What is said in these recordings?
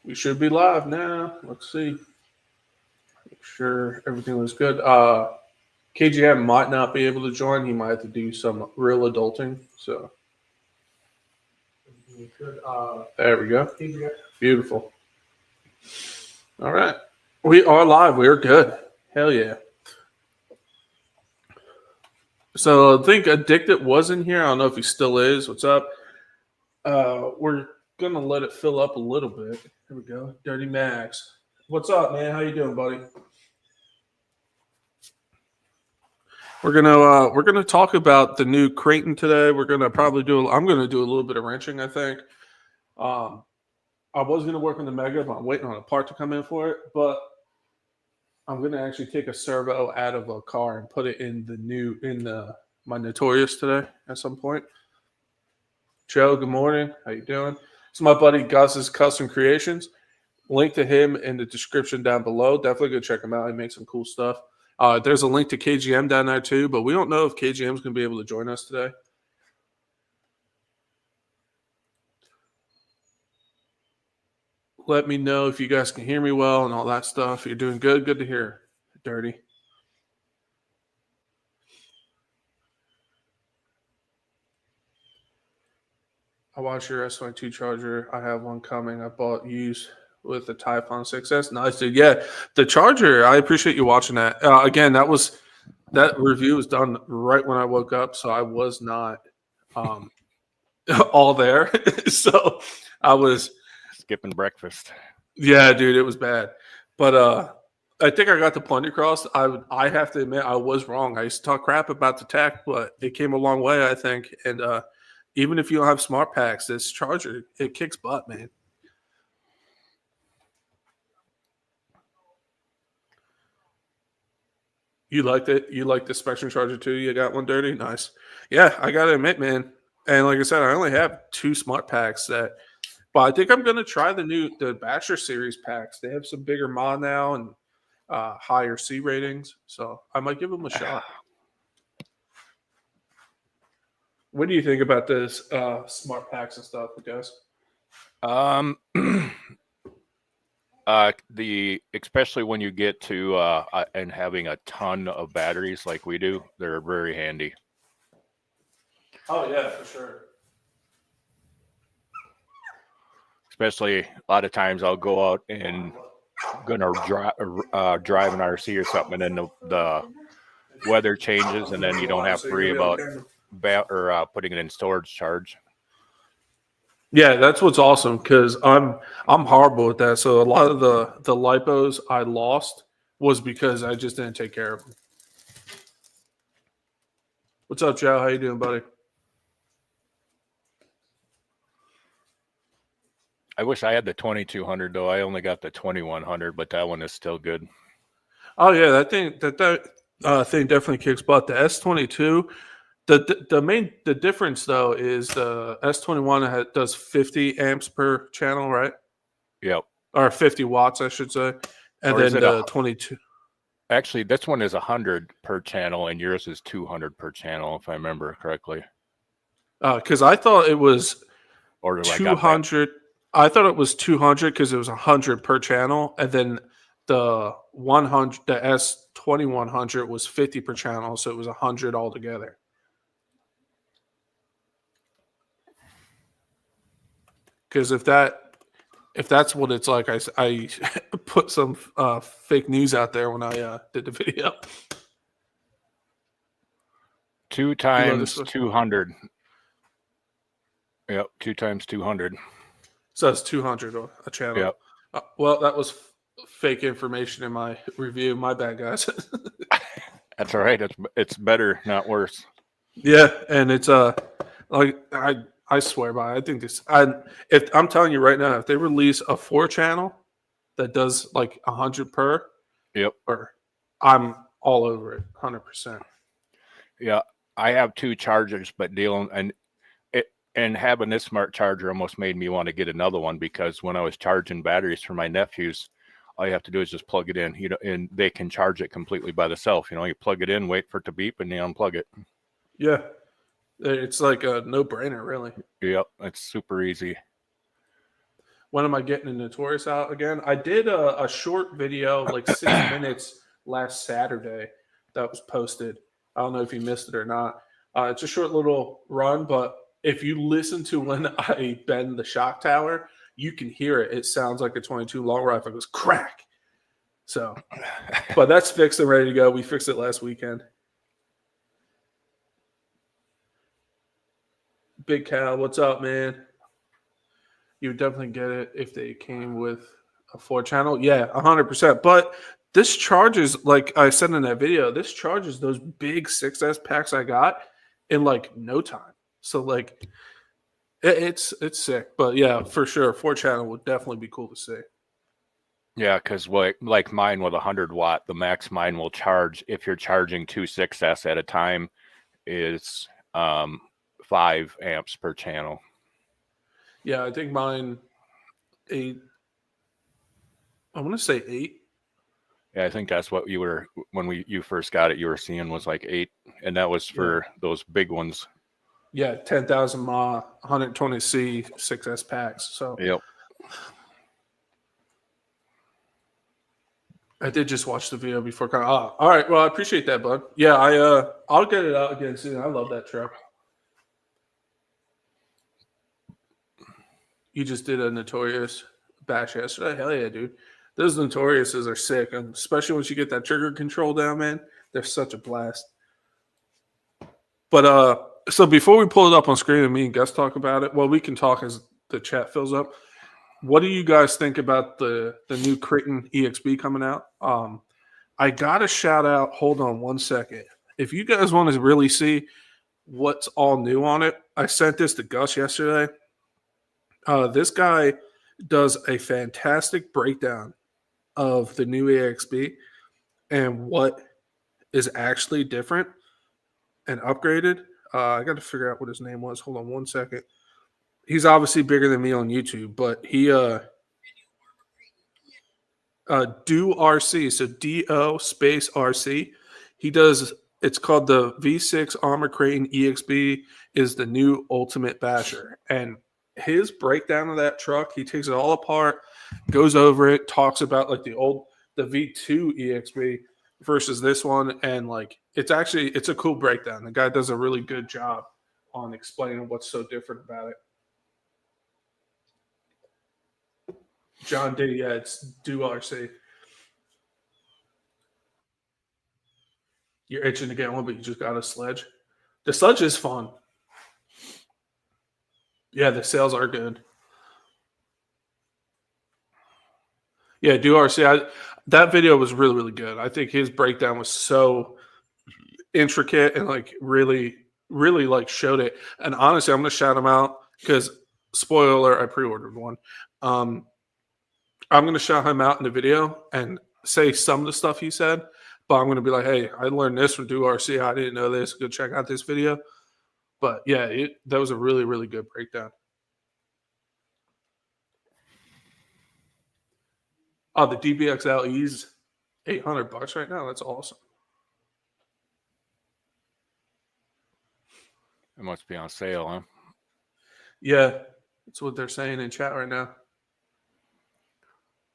We should be live now. Let's see. Make sure everything looks good. KGM might not be able to join. He might have to do some real adulting. So there we go. Beautiful. All right. We are live. We are good. Hell yeah. So I think Addicted was in here. I don't know if he still is. What's up? We're gonna let it fill up a little bit. Here we go. Dirty Max. What's up, man? How you doing, buddy? We're gonna talk about the new Kraton today. We're gonna probably I'm gonna do a little bit of wrenching, I think. I was gonna work on the Mega, but I'm waiting on a part to come in for it. But I'm gonna actually take a servo out of a car and put it in my Notorious today at some point. Joe, good morning. How you doing? It's my buddy Gus's Custom Creations. Link to him in the description down below. Definitely go check him out. He makes some cool stuff. There's a link to KGM down there too, but we don't know if KGM is going to be able to join us today. Let me know if you guys can hear me well and all that stuff. You're doing good. Good to hear. Dirty. I watched your S22 charger. I have one coming. I bought used with the Typhon 6S. Nice, dude. Yeah, the charger. I appreciate you watching that. Again, that review was done right when I woke up, so I was not all there. So I was skipping breakfast. Yeah, dude, it was bad. But I think I got the point across. I have to admit I was wrong. I used to talk crap about the tech, but it came a long way, I think. And even if you don't have smart packs, this charger, it kicks butt, man. You liked it? You liked the Spectrum charger too? You got one, Dirty? Nice. Yeah, I got to admit, man. And like I said, I only have 2 smart packs but I think I'm going to try the Bachelor Series packs. They have some bigger mod now and higher C ratings. So I might give them a shot. What do you think about this smart packs and stuff, guys? Especially when you get to and having a ton of batteries like we do, they're very handy. Oh yeah, for sure. Especially a lot of times I'll go out and gonna drive an RC or something, and then the weather changes, and then you don't have to worry about putting it in storage charge. Yeah, that's what's awesome because I'm horrible with that. So a lot of the lipos I lost was because I just didn't take care of them. What's up, Joe? How you doing, buddy? I wish I had the 2200 though. I only got the 2100, but that one is still good. Oh yeah, that thing definitely kicks butt. The S22. The difference though is the S21 does 50 amps per channel, right? Yep. Or 50 watts, I should say. And then the 22. Actually, this one is 100 per channel, and yours is 200 per channel, if I remember correctly. Because I thought it was 200. I thought it was 200 because it was 100 per channel, and then the S2100 was 50 per channel, so it was 100 altogether. Because if that's what it's like, I put some fake news out there when I did the video. 2 times 200. Yep, 2 times 200. So that's 200 a channel. Yep. Well, that was fake information in my review. My bad, guys. That's all right. It's better, not worse. Yeah, and it's like I swear by it. I think if I'm telling you right now, if they release a 4-channel that does like 100 per, yep, or I'm all over it, 100%. Yeah, I have 2 chargers, but and having this smart charger almost made me want to get another one, because when I was charging batteries for my nephews, all you have to do is just plug it in, and they can charge it completely by themselves. You plug it in, wait for it to beep, and you unplug it. Yeah. It's like a no-brainer, really. Yep, it's super easy. when am I getting the Notorious out again? I did a short video, like 6 minutes last Saturday that was posted. I don't know if you missed it or not. It's a short little run, but if you listen to when I bend the shock tower, you can hear it. It sounds like a 22 long rifle. It goes crack. So, but that's fixed and ready to go. We fixed it last weekend. Big Cal, what's up, man? You would definitely get it if they came with a 4-channel. Yeah, 100%. But this charges, like I said in that video, this charges those big 6S packs I got in like no time. So like it's sick. But yeah, for sure, 4-channel would definitely be cool to see. Yeah, because like mine with 100-watt, the max mine will charge if you're charging 2 6S at a time is 5 amps per channel. Yeah, I think mine 8. I want to say 8. Yeah, I think that's what you were when you first got it. You were seeing was like 8, and that was for those big ones. Yeah, 10,000 mAh, 120C 6S packs. So yep. I did just watch the video before. All right. Well, I appreciate that, bud. Yeah, I'll get it out again soon. I love that truck. You just did a Notorious bash yesterday. Hell yeah, dude. Those Notoriouses are sick, and especially once you get that trigger control down, man. They're such a blast. But so before we pull it up on screen and me and Gus talk about it, well, we can talk as the chat fills up. What do you guys think about the new Kraton EXB coming out? I got to shout out. Hold on one second. If you guys want to really see what's all new on it, I sent this to Gus yesterday. This guy does a fantastic breakdown of the new EXB and what is actually different and upgraded. I got to figure out what his name was. Hold on one second. He's obviously bigger than me on YouTube, but he Do RC, so DO space RC. He does. It's called the V6 Armor Kraton EXB. Is the new ultimate basher, and his breakdown of that truck, he takes it all apart, goes over it, talks about like the V2 EXB versus this one, and like it's a cool breakdown. The guy does a really good job on explaining what's so different about it. John D, yeah, it's Do RC. You're itching to get one, but you just got a sledge. The sledge is fun. Yeah, the sales are good. Yeah, Do RC. That video was really, really good. I think his breakdown was so intricate and like really, really like showed it. And honestly, I'm gonna shout him out because spoiler alert, I pre-ordered one. I'm gonna shout him out in the video and say some of the stuff he said, but I'm gonna be like, hey, I learned this from Do RC. I didn't know this. Go check out this video. But yeah, that was a really, really good breakdown. Oh, the DBXLE's $800 right now. That's awesome. It must be on sale, huh? Yeah, that's what they're saying in chat right now.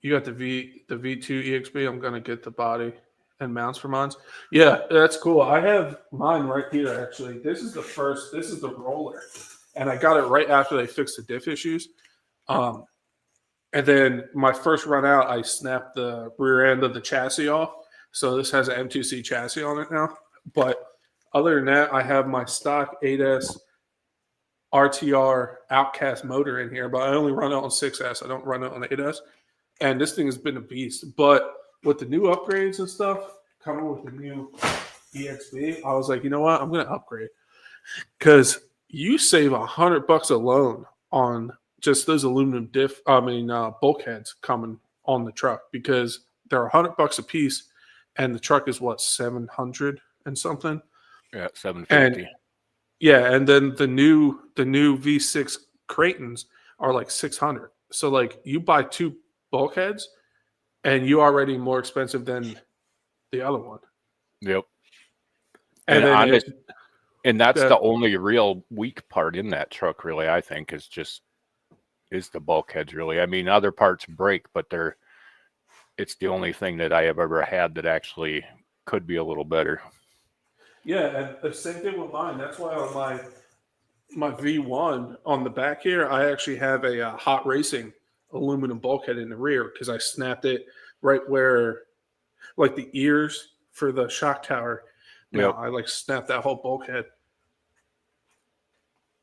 You got the V2 EXB. I'm gonna get the body and mounts for mine. Yeah, that's cool. I have mine right here. Actually, this is the roller, and I got it right after they fixed the diff issues. And then my first run out, I snapped the rear end of the chassis off. So this has an M2C chassis on it now. But other than that, I have my stock 8S RTR Outcast motor in here, but I only run it on 6S. I don't run it on 8S. And this thing has been a beast. But with the new upgrades and stuff coming with the new EXB, I was like, you know what? I'm going to upgrade. Because you save $100 alone on just those aluminum bulkheads coming on the truck, because they're $100 a piece, and the truck is what, 700 and something. Yeah, 750. And then the new V6 Kratons are like 600. So like you buy 2 bulkheads, and you already more expensive than the other one. Yep. And that's the only real weak part in that truck, really. I think is just is the bulkheads, really. I mean, other parts break, but it's the only thing that I have ever had that actually could be a little better. Yeah, and the same thing with mine. That's why on my V1 on the back here, I actually have a hot racing aluminum bulkhead in the rear because I snapped it right where, like the ears for the shock tower. Now Yep. I like snapped that whole bulkhead.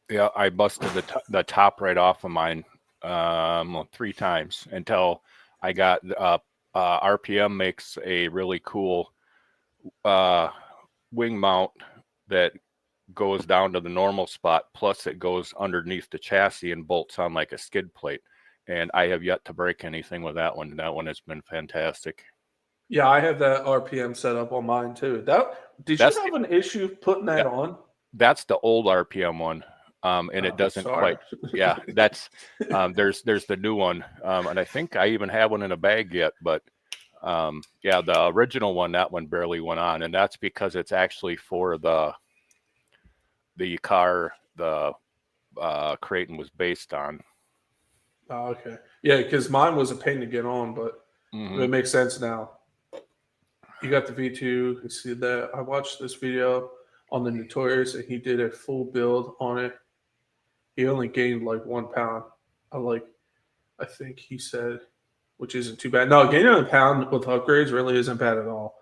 Yeah, I busted the top right off of mine 3 times until I got RPM makes a really cool wing mount that goes down to the normal spot, plus it goes underneath the chassis and bolts on like a skid plate. And I have yet to break anything with that one. That one has been fantastic. Yeah, I have that RPM set up on mine too. Did you That's have an issue putting that that, on? that's the old RPM one. And it doesn't sorry. quite. Yeah, that's there's the new one, and I think I even have one in a bag yet. But yeah, the original one, that one barely went on, and that's because it's actually for the car the Kraton was based on. Oh, okay. Yeah, because mine was a pain to get on, but it makes sense now. You got the V2. You can see that. I watched this video on the Notorious, and he did a full build on it. He only gained like 1 pound. I think he said, which isn't too bad. No, gaining a pound with upgrades really isn't bad at all.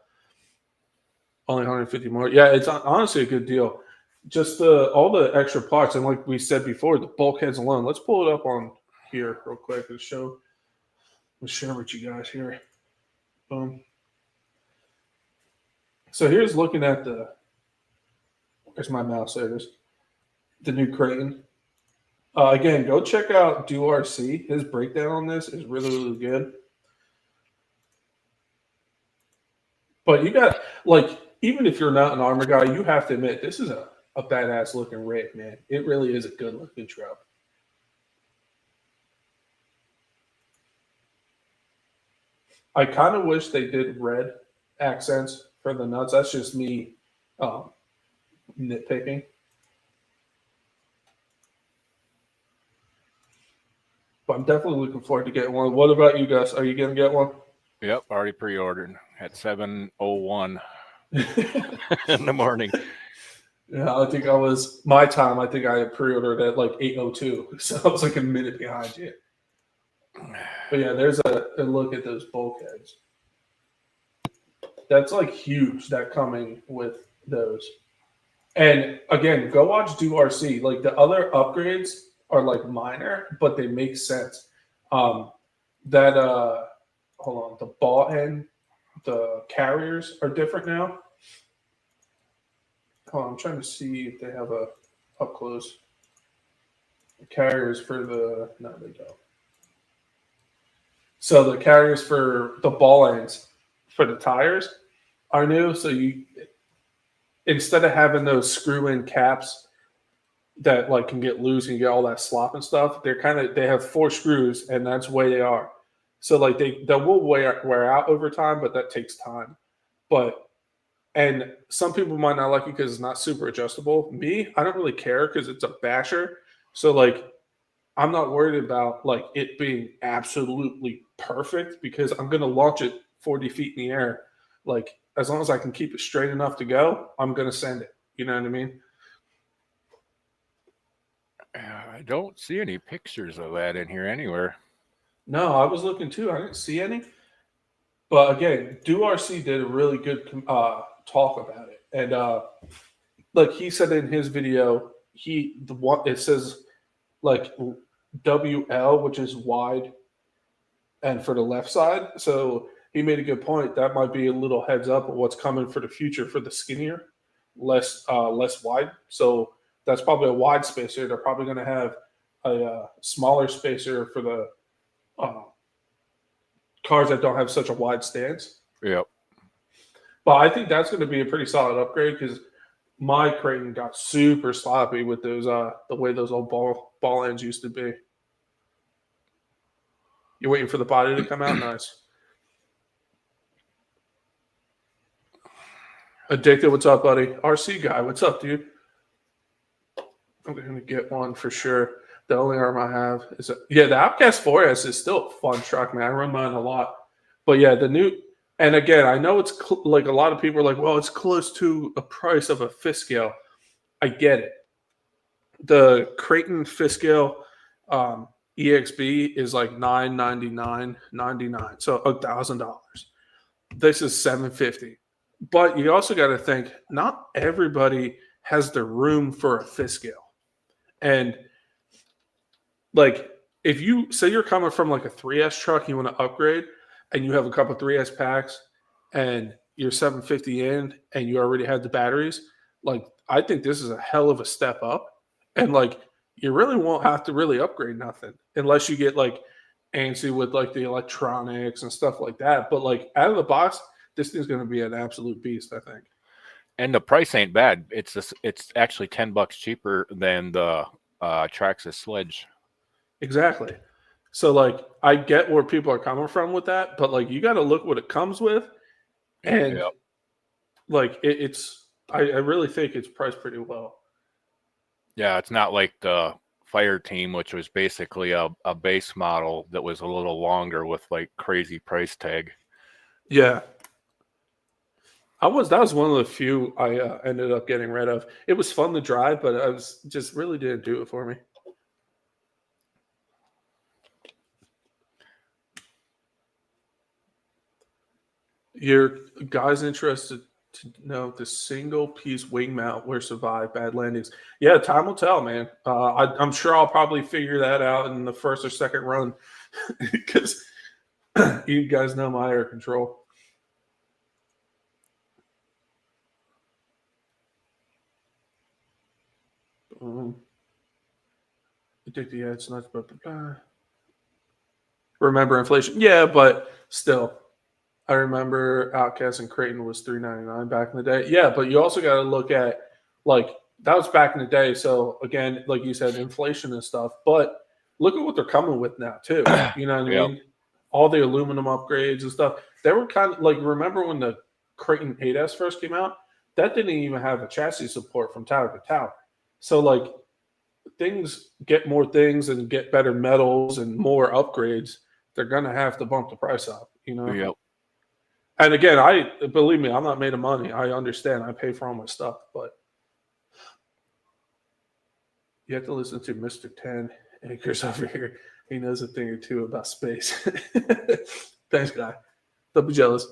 Only 150 more. Yeah, it's honestly a good deal. Just all the extra parts, and like we said before, the bulkheads alone. Let's pull it up on here real quick and show. Let's share with you guys here. Boom. So here's looking at where's my mouse? There it is. The new Kraton. Again, go check out Do RC. His breakdown on this is really, really good. But you got, like, even if you're not an armor guy, you have to admit this is a badass looking rig, man. It really is a good looking truck. I kind of wish they did red accents for the nuts. That's just me nitpicking. But I'm definitely looking forward to getting one. What about you guys? Are you going to get one? Yep, already pre-ordered at 7:01 in the morning. Yeah, I think I was my time. I think I had pre-ordered at like 8:02, so I was like a minute behind you. But yeah, there's a look at those bulkheads. That's like huge. That coming with those. And again, go watch Do RC. Like the other upgrades are like minor, but they make sense. Hold on, the ball end, the carriers are different now. Hold on, I'm trying to see if they have a up close. The carriers for no, they don't. So the carriers for the ball ends for the tires are new. So you, instead of having those screw-in caps that like can get loose and you get all that slop and stuff, they have 4 screws, and that's the way they are. So like they will wear out over time, but that takes time. And some people might not like it because it's not super adjustable. Me, I don't really care because it's a basher. So like I'm not worried about like it being absolutely perfect because I'm gonna launch it 40 feet in the air. Like as long as I can keep it straight enough to go, I'm gonna send it. You know what I mean? I don't see any pictures of that in here anywhere. No, I was looking too. I didn't see any. But again, Do RC did a really good talk about it, and like he said in his video, it says like WL, which is wide, and for the left side. So he made a good point. That might be a little heads up of what's coming for the future for the skinnier, less wide. So that's probably a wide spacer. They're probably going to have a smaller spacer for the cars that don't have such a wide stance. Yep. But I think that's going to be a pretty solid upgrade because my Kraton got super sloppy with those the way those old ball ends used to be. You're waiting for the body to come out? Nice. Addicted, what's up, buddy? RC guy, what's up, dude? I'm going to get one for sure. The only arm I have is the Outcast 4S is still a fun truck, man. I run mine a lot. But yeah, the new, and again, I know it's like a lot of people are like, well, it's close to a price of a fifth scale. I get it. The Kraton fifth scale EXB is like $999.99, so $1,000. This is $750. But you also got to think, not everybody has the room for a fifth scale. And like, if you say you're coming from like a 3S truck, you want to upgrade, and you have a couple 3S packs, and you're $750 in, and you already had the batteries, like, I think this is a hell of a step up. And like, you really won't have to really upgrade nothing unless you get like antsy with like the electronics and stuff like that. But like, out of the box, this thing's going to be an absolute beast, I think. And the price ain't bad. It's actually $10 cheaper than the Traxxas Sledge. Exactly. So like, I get where people are coming from with that, but like, you got to look what it comes with, and like I really think it's priced pretty well. Yeah, it's not like the Fire Team, which was basically a base model that was a little longer with like crazy price tag. Yeah. That was one of the few I ended up getting rid of. It was fun to drive, but I was just really didn't do it for me. Your guys interested to know the single piece wing mount will survive bad landings? Yeah, time will tell, man. I'm sure I'll probably figure that out in the first or second run because you guys know my air control. Addicted, it's nuts, but remember inflation. Yeah, but still. I remember Outcast and Kraton was $399 back in the day. Yeah, but you also got to look at, like, that was back in the day. So again, like you said, inflation and stuff. But look at what they're coming with now too. You know what I mean? All the aluminum upgrades and stuff. They were kind of like, remember when the Kraton 8S first came out? That didn't even have a chassis support from tower to tower. So like, things get more things and get better metals and more upgrades. They're gonna have to bump the price up. You know. Yep. And again, believe me, I'm not made of money. I understand. I pay for all my stuff, but you have to listen to Mr. 10 Acres over here. He knows a thing or two about space. Thanks, guy. Don't be jealous.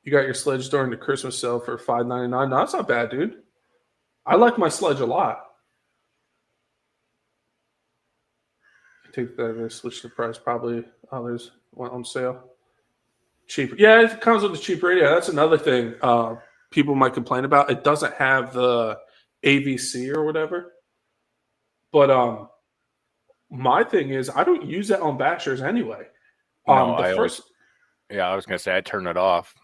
You got your sledge during the Christmas sale for $5.99. No, that's not bad, dude. I like my sledge a lot. I think that they switched the price. Probably others went on sale. Cheap. Yeah, it comes with a cheap radio. That's another thing people might complain about. It doesn't have the AVC or whatever. But my thing is, I don't use that on bashers anyway. I was gonna say I turn it off.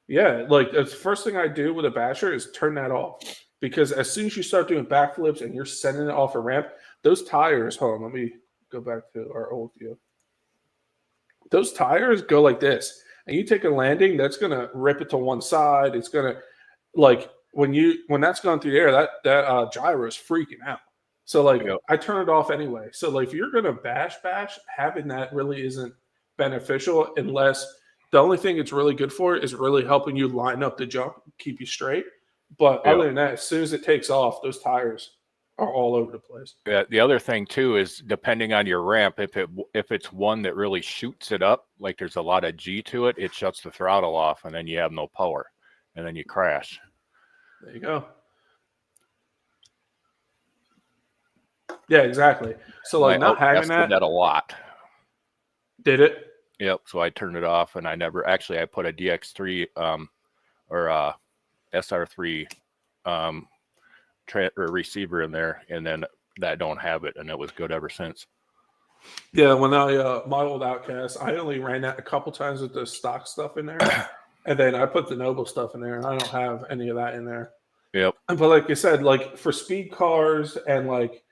Yeah, like the first thing I do with a basher is turn that off, because as soon as you start doing backflips and you're sending it off a ramp, those tires. Hold on, let me go back to our old view. Those tires go like this, and you take a landing, that's gonna rip it to one side. It's gonna, like, when that's going through the air, that gyro is freaking out. So like, I turn it off anyway. So like, if you're gonna bash, having that really isn't beneficial, unless the only thing it's really good for is really helping you line up the jump, keep you straight. But other than that, as soon as it takes off, those tires are all over the place. Yeah. The other thing too is, depending on your ramp, if it's one that really shoots it up, like there's a lot of G to it, it shuts the throttle off, and then you have no power, and then you crash. There you go. Yeah, exactly. So like, not having that a lot. Did it? Yep. So I turned it off, and I put a DX3 or SR3 receiver in there, and then that don't have it, and it was good ever since. Yeah, when my old Outcast, I only ran that a couple times with the stock stuff in there, and then I put the Noble stuff in there, and I don't have any of that in there. Yep. But like I said, like for speed cars and like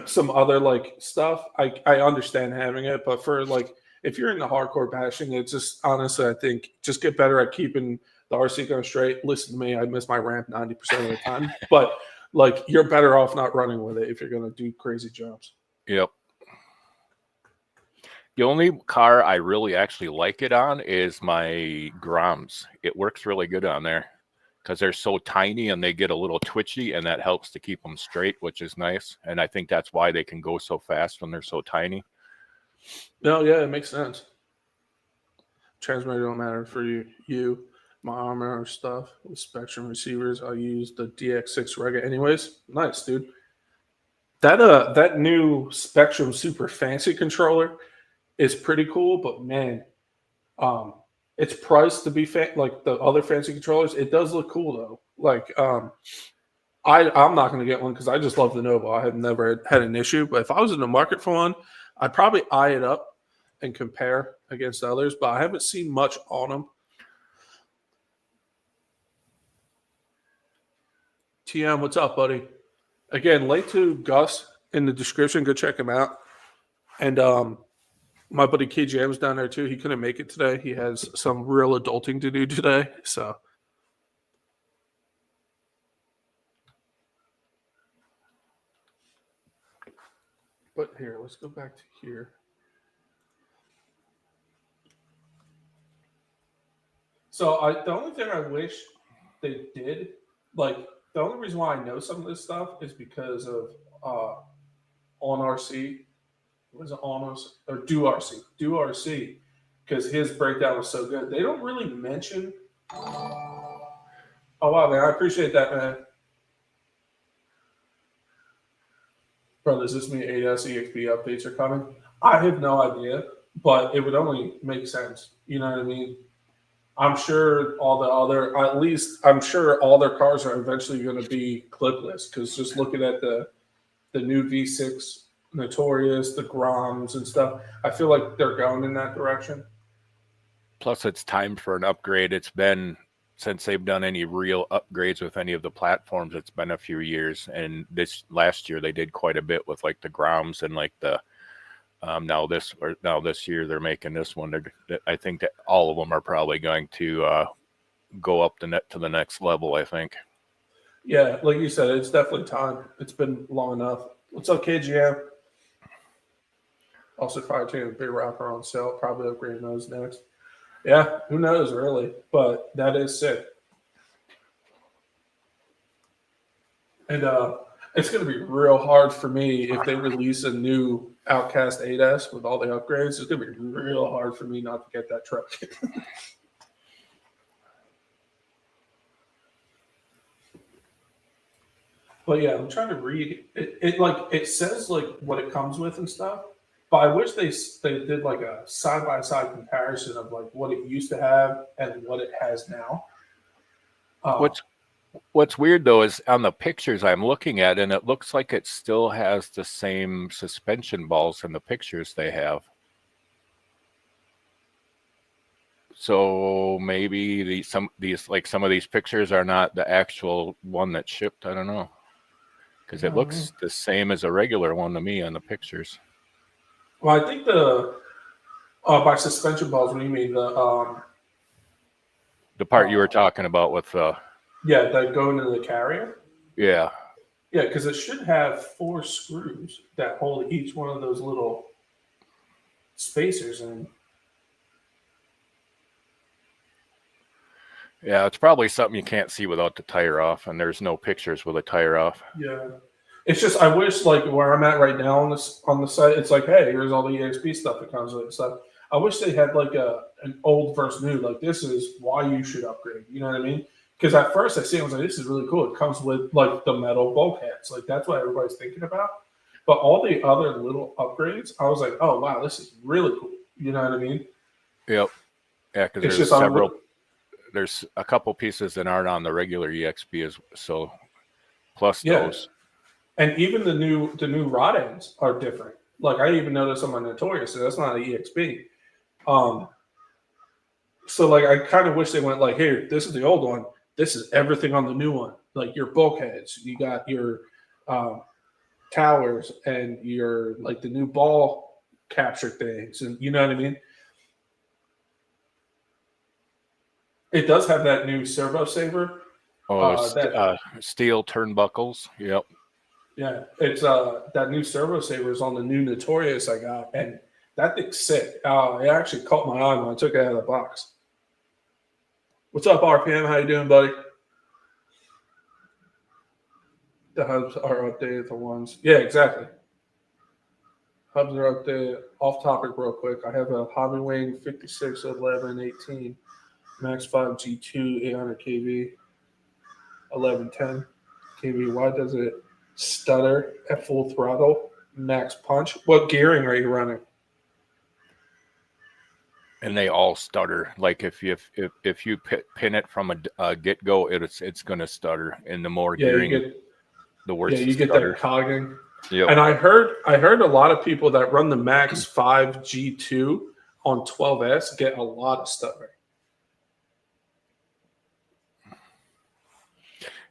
some other like stuff, I understand having it, but for like, if you're into hardcore bashing, it's just, honestly, I think just get better at keeping the RC going straight. Listen to me, I miss my ramp 90% of the time. But Like you're better off not running with it if you're going to do crazy jumps. Yep. The only car I really actually like it on is my Groms. It works really good on there because they're so tiny and they get a little twitchy, and that helps to keep them straight, which is nice. And I think that's why they can go so fast when they're so tiny. No, yeah, it makes sense. Transmitter don't matter for you. My armor stuff with Spectrum receivers, I use the DX6 Rega anyways. Nice, dude. That new Spectrum super fancy controller is pretty cool, but man, it's priced to be like the other fancy controllers. It does look cool though. Like I'm not going to get one because I just love the Nova. I have never had an issue, but if I was in the market for one, I'd probably eye it up and compare against others, but I haven't seen much on them. TM, what's up, buddy? Again, link to Gus in the description. Go check him out. And my buddy KJM's down there too. He couldn't make it today. He has some real adulting to do today. So but here, let's go back to here. So the only thing I wish they did, like the only reason why I know some of this stuff is because of on RC. Was it almost or do RC, because his breakdown was so good. They don't really mention. Oh wow, man! I appreciate that, man. Bro, does this mean ADAS EXB updates are coming? I have no idea, but it would only make sense. You know what I mean? I'm sure I'm sure all their cars are eventually going to be clipless, because just looking at the new V6 Notorious, the Groms and stuff, I feel like they're going in that direction. Plus, it's time for an upgrade. It's been since they've done any real upgrades with any of the platforms. It's been a few years, and this last year they did quite a bit with like the Groms and like the now this year they're making this one. I think that all of them are probably going to go up to the next level, I think. Yeah, like you said, it's definitely time. It's been long enough. What's up, KGM? Also, probably taking a big rocker on sale. Probably upgrading those next. Yeah, who knows, really? But that is sick. And it's going to be real hard for me if they release a new Outcast 8S with all the upgrades. It's going to be real hard for me not to get that truck. But yeah, I'm trying to read it. Like it says like what it comes with and stuff. But I wish they did like a side by side comparison of like what it used to have and what it has now. What's weird though is on the pictures I'm looking at, and it looks like it still has the same suspension balls in the pictures they have. So maybe some of these pictures are not the actual one that shipped. I don't know, because it looks the same as a regular one to me on the pictures. Well, I think by suspension balls, what do you mean? The part you were talking about with yeah, that go into the carrier. Yeah, because it should have 4 screws that hold each one of those little spacers in. Yeah, it's probably something you can't see without the tire off, and there's no pictures with a tire off. Yeah. It's just I wish like where I'm at right now on the site, it's like, hey, here's all the EXP stuff that comes with it stuff. I wish they had like an old versus new, like this is why you should upgrade. You know what I mean? Because at first I see it, I was like, this is really cool. It comes with like the metal bulkheads. Like that's what everybody's thinking about. But all the other little upgrades, I was like, oh wow, this is really cool. You know what I mean? Yep. Yeah, because there's a couple pieces that aren't on the regular EXP so plus those. And even the new rod ends are different. Like I even noticed on my Notorious, so that's not an EXP. So like I kind of wish they went like, here, this is the old one. This is everything on the new one. Like your bulkheads, you got your towers and your like the new ball capture things, and you know what I mean? It does have that new servo saver Oh, That steel turnbuckles. Yep. Yeah, it's that new servo saver is on the new Notorious I got, and that thing's sick. It actually caught my eye when I took it out of the box. What's up, RPM? How you doing, buddy? The hubs are updated. The ones, yeah, exactly. Hubs are updated. Off topic, real quick. I have a Hobby Wing 56, 11, 18, Max 5 G2, 800 kV, 1110 kV. Why does it stutter at full throttle? Max punch. What gearing are you running? And they all stutter. Like if you pin it from a get go, it's gonna stutter. And the more gearing, the worse. Yeah, you get that cogging. Yep. And I heard a lot of people that run the Max 5 G2 on 12S get a lot of stuttering.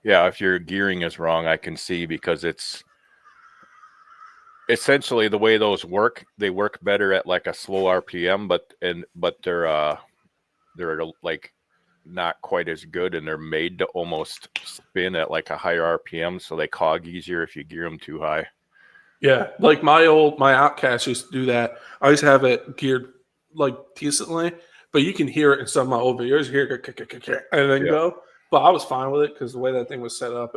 Yeah, if your gearing is wrong, I can see, because it's essentially the way those work. They work better at like a slow RPM, but they're like not quite as good, and they're made to almost spin at like a higher RPM, so they cog easier if you gear them too high. Yeah, like my Outcast used to do that. I used to have it geared like decently, but you can hear it in some of my old videos. You hear it and then go. But I was fine with it because the way that thing was set up,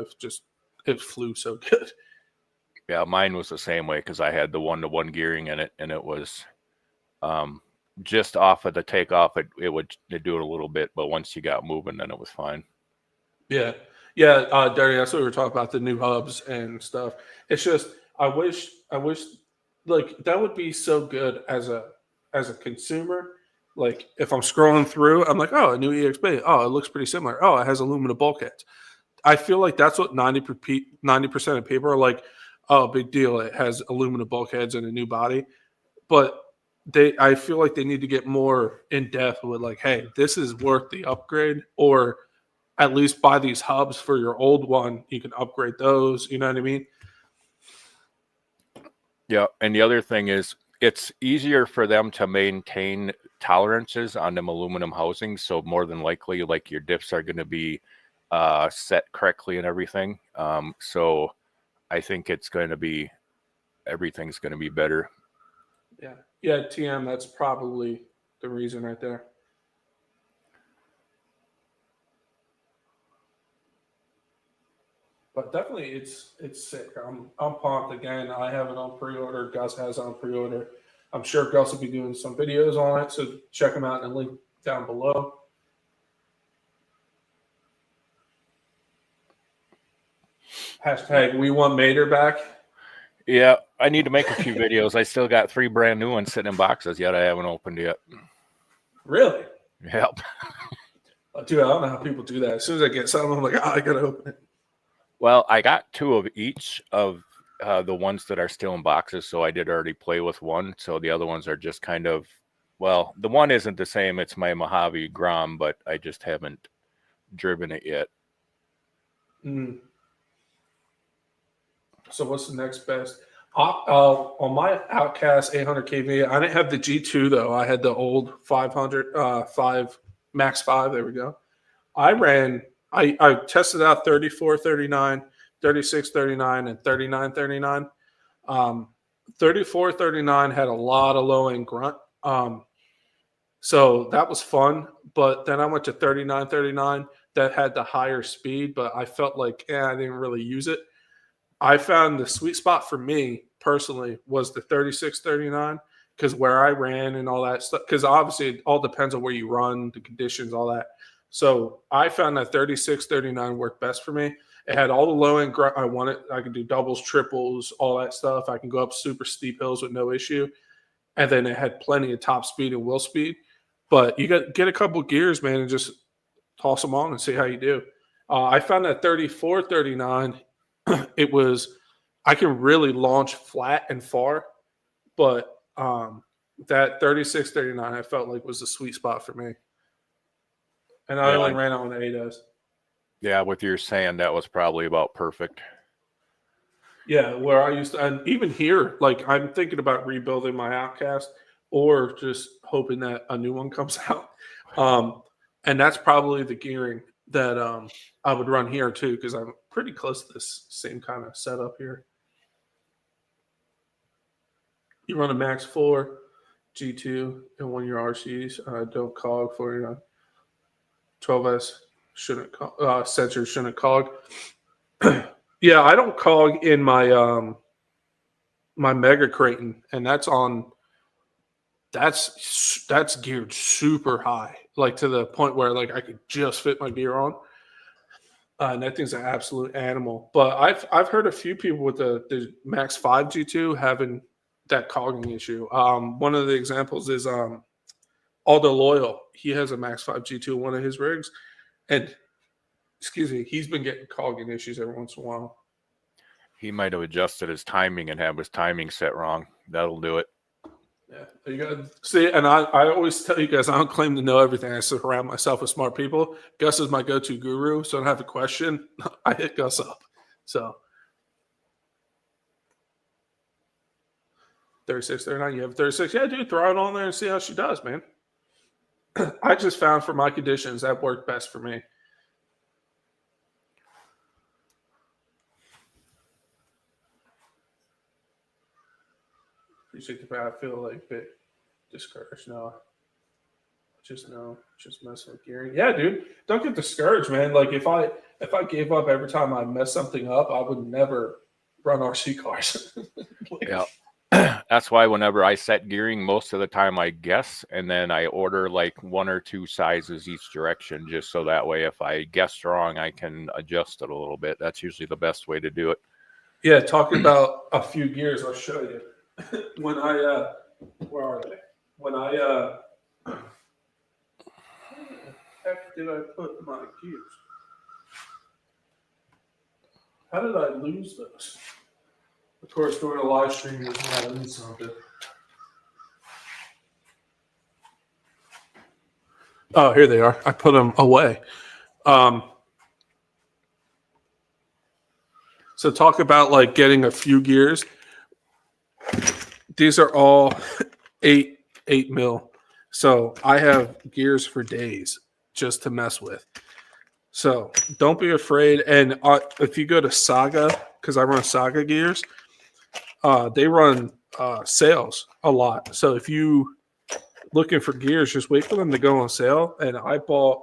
it flew so good. Yeah, mine was the same way because I had the 1-to-1 gearing in it, and it was just off of the takeoff. It would do it a little bit, but once you got moving, then it was fine. Yeah, Dirty. That's what we were talking about, the new hubs and stuff. It's just I wish like that would be so good as a consumer. Like if I'm scrolling through, I'm like, oh, a new EXB. Oh, it looks pretty similar. Oh, it has aluminum bulkheads. I feel like that's what 90% of people are like. Oh, big deal. It has aluminum bulkheads and a new body. But I feel like they need to get more in depth with like, hey, this is worth the upgrade, or at least buy these hubs for your old one. You can upgrade those. You know what I mean? Yeah. And the other thing is, it's easier for them to maintain tolerances on them aluminum housings. So more than likely, like your diffs are going to be set correctly and everything. So I think everything's going to be better. Yeah, TM, that's probably the reason right there. But definitely, it's sick. I'm pumped again. I have it on pre-order. Gus has it on pre-order. I'm sure Gus will be doing some videos on it, so check him out in the link down below. Hashtag we want Mater back. Yeah, I need to make a few videos. I still got 3 brand new ones sitting in boxes yet. I haven't opened yet. Really? Yep. Dude, I don't know how people do that. As soon as I get something, I'm like, I got to open it. Well, I got 2 of each of the ones that are still in boxes, so I did already play with one. So the other ones are just kind of, well, the one isn't the same. It's my Mojave Grom, but I just haven't driven it yet. So what's the next best? On my Outcast 800 kV, I didn't have the G2 though. I had the old 500, 5 Max 5. There we go. I tested out 34, 39, 36, 39, and 39, 39. 34, 39 had a lot of low end grunt. So that was fun. But then I went to 39, 39 that had the higher speed, but I felt like I didn't really use it. I found the sweet spot for me personally was the 36, 39, because where I ran and all that stuff, because obviously it all depends on where you run, the conditions, all that. So I found that 36, 39 worked best for me. It had all the low end grunt I wanted. I could do doubles, triples, all that stuff. I can go up super steep hills with no issue. And then it had plenty of top speed and wheel speed. But you got get a couple gears, man, and just toss them on and see how you do. I found that 34, 39, I can really launch flat and far, but that 36, 39 I felt like was the sweet spot for me. And I only ran it on the ADAS. Yeah, with your sand, that was probably about perfect. Yeah, where I used to, and even here, like I'm thinking about rebuilding my Outcast or just hoping that a new one comes out. And that's probably the gearing. that I would run here too, because I'm pretty close to this same kind of setup here. You run a Max 4 G2 and one of your RCs. Don't cog for your 12S. Shouldn't sensor shouldn't cog. Yeah, I don't cog in my my Mega Kraton, and that's geared super high, like to the point where like I could just fit my gear on. And that thing's an absolute animal. But I've heard a few people with the Max 5 G2 having that cogging issue. One of the examples is Aldo Loyal. He has a Max 5 G2 in one of his rigs, and excuse me, he's been getting cogging issues every once in a while. He might have adjusted his timing and have his timing set wrong. That'll do it. Yeah, you got to see, and I always tell you guys, I don't claim to know everything. I surround myself with smart people. Gus is my go-to guru, so I don't have a question. I hit Gus up. So 36, 39, you have 36. Yeah, dude, throw it on there and see how she does, man. I just found for my conditions that worked best for me. I feel like a bit discouraged now. Just messing with gearing. Yeah, dude, don't get discouraged, man. Like if I gave up every time I mess something up, I would never run RC cars. Like, yeah. That's why whenever I set gearing, most of the time I guess, and then I order like 1 or 2 sizes each direction, just so that way if I guess wrong, I can adjust it a little bit. That's usually the best way to do it. Yeah, talking about a few gears, I'll show you. When I where are they? When I where the heck did I put my gears? How did I lose those? Of course, during a live stream, there's not in something. Oh, here they are. I put them away. So talk about like getting a few gears. These are all 8 mil. So I have gears for days just to mess with. So don't be afraid. And if you go to Saga, because I run Saga gears, they run sales a lot. So if you looking for gears, just wait for them to go on sale. And I bought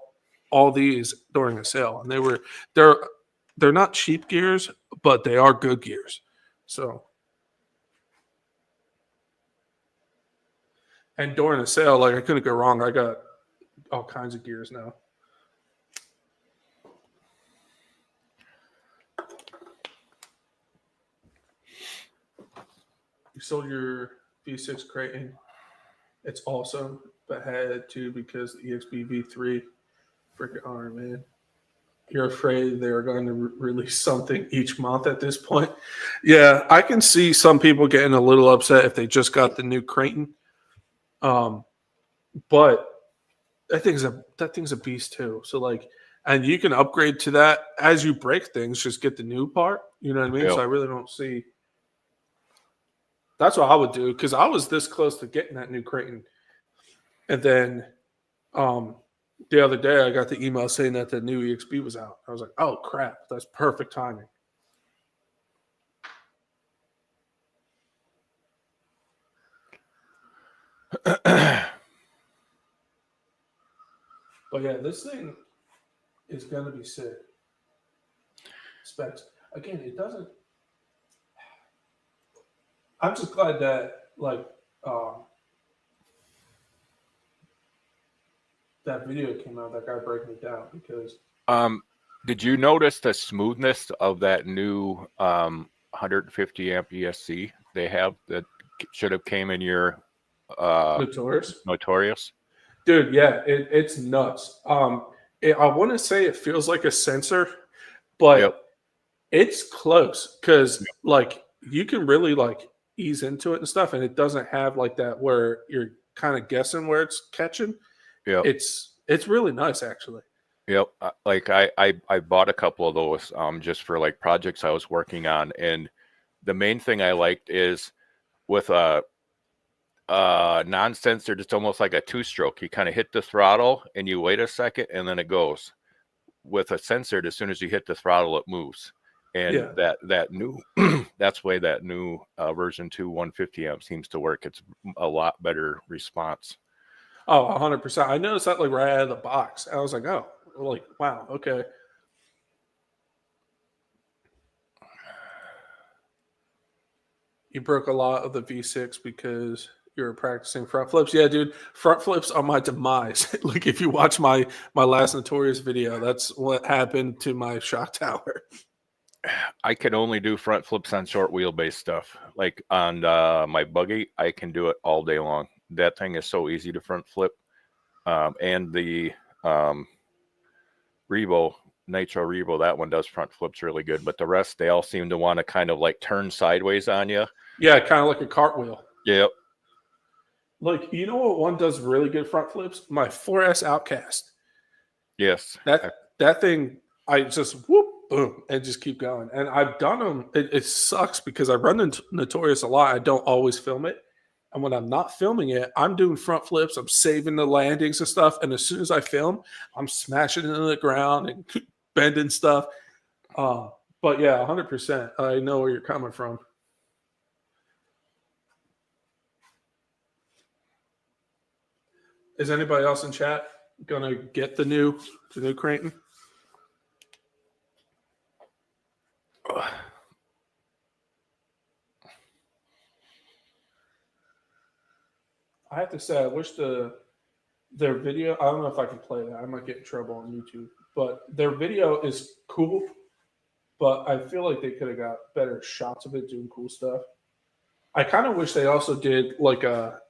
all these during a sale, and they're not cheap gears, but they are good gears. So, and during a sale, like I couldn't go wrong. I got all kinds of gears now. You sold your V6 Kraton. It's awesome, but had to because the EXB V3 freaking Iron Man. You're afraid they're going to release something each month at this point. Yeah, I can see some people getting a little upset if they just got the new Kraton. But that thing's a beast too. So like, and you can upgrade to that as you break things. Just get the new part. You know what I mean? Yep. So I really don't see. That's what I would do because I was this close to getting that new Kraton, and then the other day I got the email saying that the new EXB was out. I was like, oh crap, that's perfect timing. But yeah, this thing is gonna be sick. Specs. Again, it doesn't. I'm just glad that that video came out, that guy breaking it down, because did you notice the smoothness of that new 150 amp ESC they have that should have came in your Notorious? Dude, yeah, it's nuts. I want to say it feels like a sensor, but Yep. it's close because like you can really like ease into it and stuff, and it doesn't have like that where you're kind of guessing where it's catching. Yeah, It's really nice actually. yep. Like I bought a couple of those just for like projects I was working on, and the main thing I liked is with a non-sensor, just almost like a 2-stroke. You kind of hit the throttle and you wait a second and then it goes. with a sensor, as soon as you hit the throttle, it moves. And that new that's why that new version 2 150 amp seems to work. It's a lot better response. Oh, 100%. I noticed that like right out of the box. I was like, oh, like wow, okay. You broke a lot of the V6 because you were practicing front flips. Yeah, dude, front flips are my demise. Like if you watch my last Notorious video, that's what happened to my shock tower. I can only do front flips on short wheelbase stuff. Like on my buggy, I can do it all day long. That thing is so easy to front flip. And the Revo, Nitro Revo, that one does front flips really good. But the rest, they all seem to want to kind of like turn sideways on you. Yeah, kind of like a cartwheel. Yep. Like, you know what one does really good front flips? My 4S Outcast. Yes. That thing, I just whoop, boom, and just keep going. And I've done them. It sucks because I run into Notorious a lot. I don't always film it. And when I'm not filming it, I'm doing front flips. I'm saving the landings and stuff. And as soon as I film, I'm smashing into the ground and bending stuff. But yeah, 100%. I know where you're coming from. Is anybody else in chat gonna get the new Kraton? I have to say, I wish their video. I don't know if I can play that. I might get in trouble on YouTube. But their video is cool. But I feel like they could have got better shots of it doing cool stuff. I kind of wish they also did like a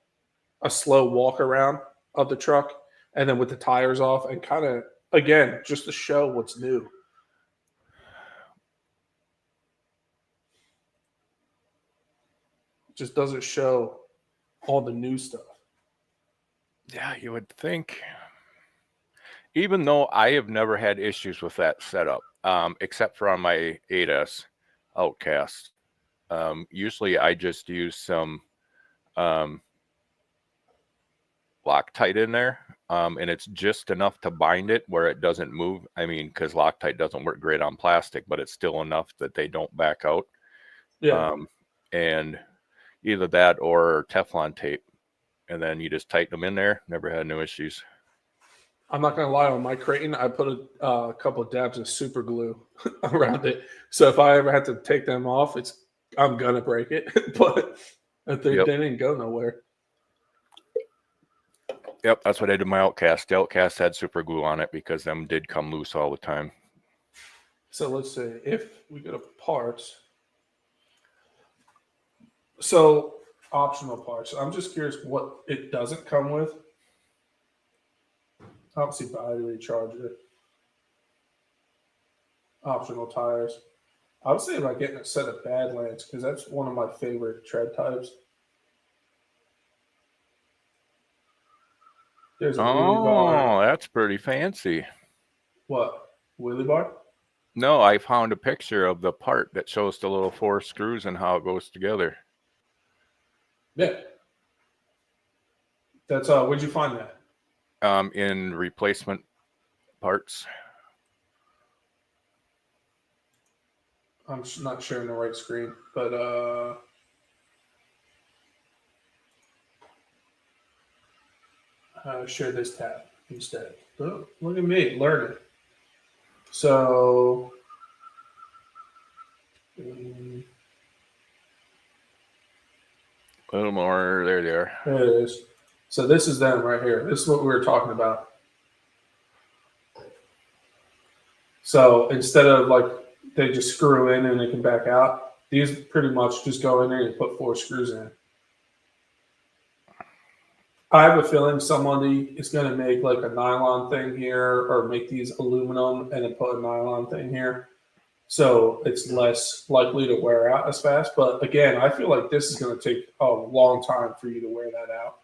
slow walk around of the truck, and then with the tires off, and kind of again just to show what's new. Just doesn't show all the new stuff. Yeah, you would think. Even though I have never had issues with that setup, except for on my 8S Outcast. Usually I just use some Loctite in there, and it's just enough to bind it where it doesn't move. I mean, because Loctite doesn't work great on plastic, but it's still enough that they don't back out. Yeah. And either that or Teflon tape, and then you just tighten them in there. Never had no issues. I'm not gonna lie, on my Kraton, I put a couple of dabs of super glue around it. So if I ever had to take them off, I'm gonna break it. But they didn't go nowhere. Yep, that's what I did my Outcast. The Outcast had super glue on it because them did come loose all the time. So let's see if we go to parts. So optional parts. I'm just curious what it doesn't come with. Obviously, battery charger. Optional tires. I was thinking about getting a set of Badlands because that's one of my favorite tread types. There's a wheelie bar. That's pretty fancy. What? Wheelie bar? No, I found a picture of the part that shows the little 4 screws and how it goes together. Yeah. That's where'd you find that? In replacement parts. I'm not sharing the right screen, but share this tab instead. Oh, look at me learning. So a little more. There they are. there it is. So this is them right here. This is what we were talking about. So instead of like they just screw in and they can back out, these pretty much just go in there and put 4 screws in. I have a feeling somebody is going to make like a nylon thing here or make these aluminum and then put a nylon thing here. So it's less likely to wear out as fast. But again, I feel like this is going to take a long time for you to wear that out.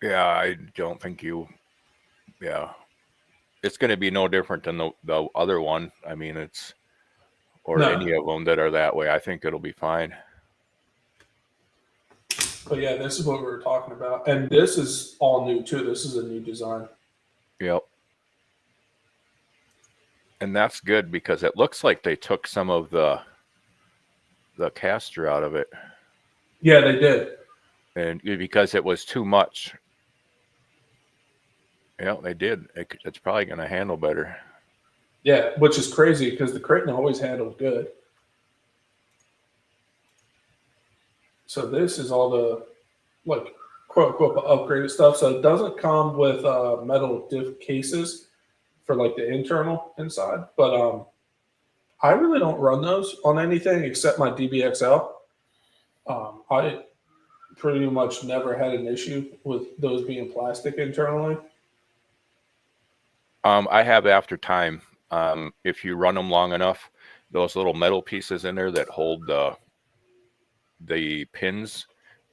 Yeah, I don't think you. Yeah, it's going to be no different than the other one. I mean, it's any of them that are that way. I think it'll be fine. But yeah, this is what we were talking about, and this is all new too. This is a new design. Yep. And that's good because it looks like they took some of the caster out of it. Yeah, they did. And because it was too much. Yeah, they did. It's probably going to handle better. Yeah, which is crazy because the Kraton always handled good. So this is all the like quote unquote upgraded stuff. So it doesn't come with metal diff cases for like the internal inside, but I really don't run those on anything except my DBXL. I pretty much never had an issue with those being plastic internally. I have after time. If you run them long enough, those little metal pieces in there that hold the pins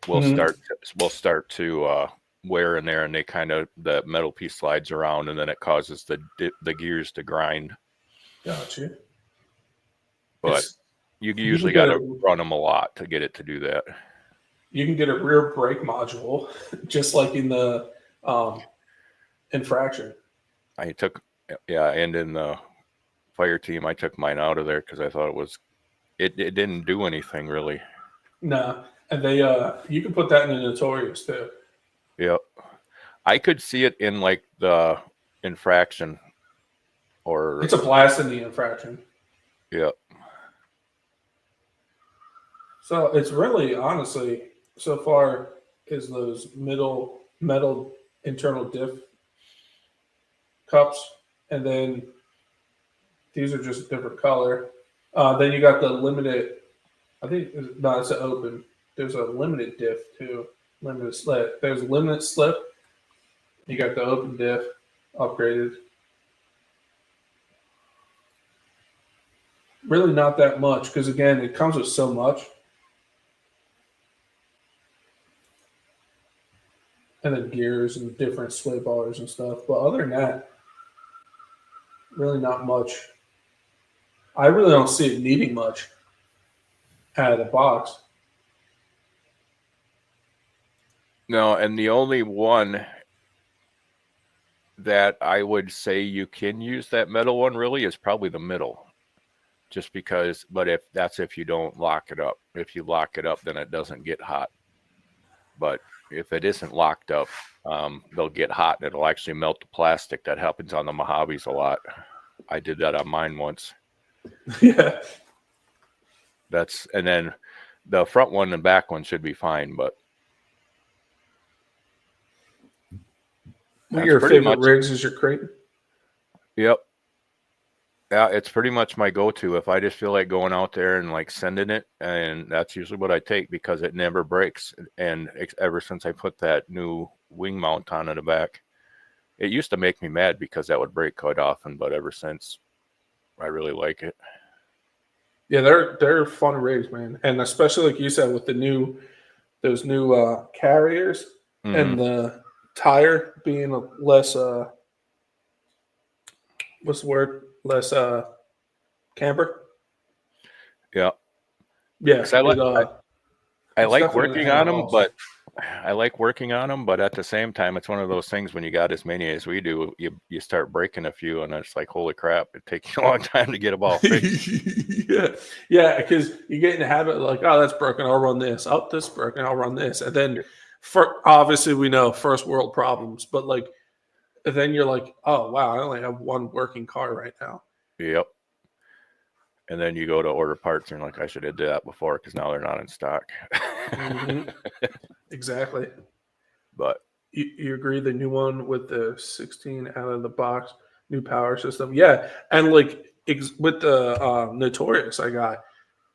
will start to wear in there, and they kind of the metal piece slides around, and then it causes the gears to grind. Gotcha. But you usually got to run them a lot to get it to do that. You can get a rear brake module, just like in the infraction. And in the fire team, I took mine out of there because I thought it didn't do anything really. No, and they you can put that in the Notorious too. Yep, I could see it in like the infraction, or it's a blast in the infraction. Yep. So it's really honestly so far is those metal internal diff cups, and then these are just different color. Then you got the limited. I think no, it's an open. There's a limited diff too. Limited slip. There's limited slip. You got the open diff upgraded. Really not that much because again, it comes with so much. And then gears and different sway bars and stuff. But other than that, really not much. I really don't see it needing much out of the box. No, and the only one that I would say you can use that metal one really is probably the middle. Just because, but if you don't lock it up. If you lock it up, then it doesn't get hot. But if it isn't locked up, they'll get hot and it'll actually melt the plastic. That happens on the Mojaves a lot. I did that on mine once. Yeah. And then the front one and back one should be fine, but your favorite rigs is your Kraton? Yep. Yeah, it's pretty much my go-to if I just feel like going out there and like sending it, and that's usually what I take because it never breaks. And ever since I put that new wing mount on in the back, it used to make me mad because that would break quite often, but ever since, I really like it. Yeah, they're fun rigs, man, and especially like you said with those new carriers and the tire being less what's the word? Less camber. Yeah. Yeah. I like working on them, but at the same time, it's one of those things when you got as many as we do, you start breaking a few, and it's like, holy crap, it takes you a long time to get them all fixed. Yeah, because you get in the habit of like, oh, that's broken, I'll run this. Oh, this is broken, I'll run this. And then obviously we know first world problems, but like then you're like, oh wow, I only have one working car right now. Yep. And then you go to order parts and you're like, I should have did that before because now they're not in stock. Exactly. But you agree the new one with the 16 out of the box, new power system. Yeah. And like with the Notorious I got,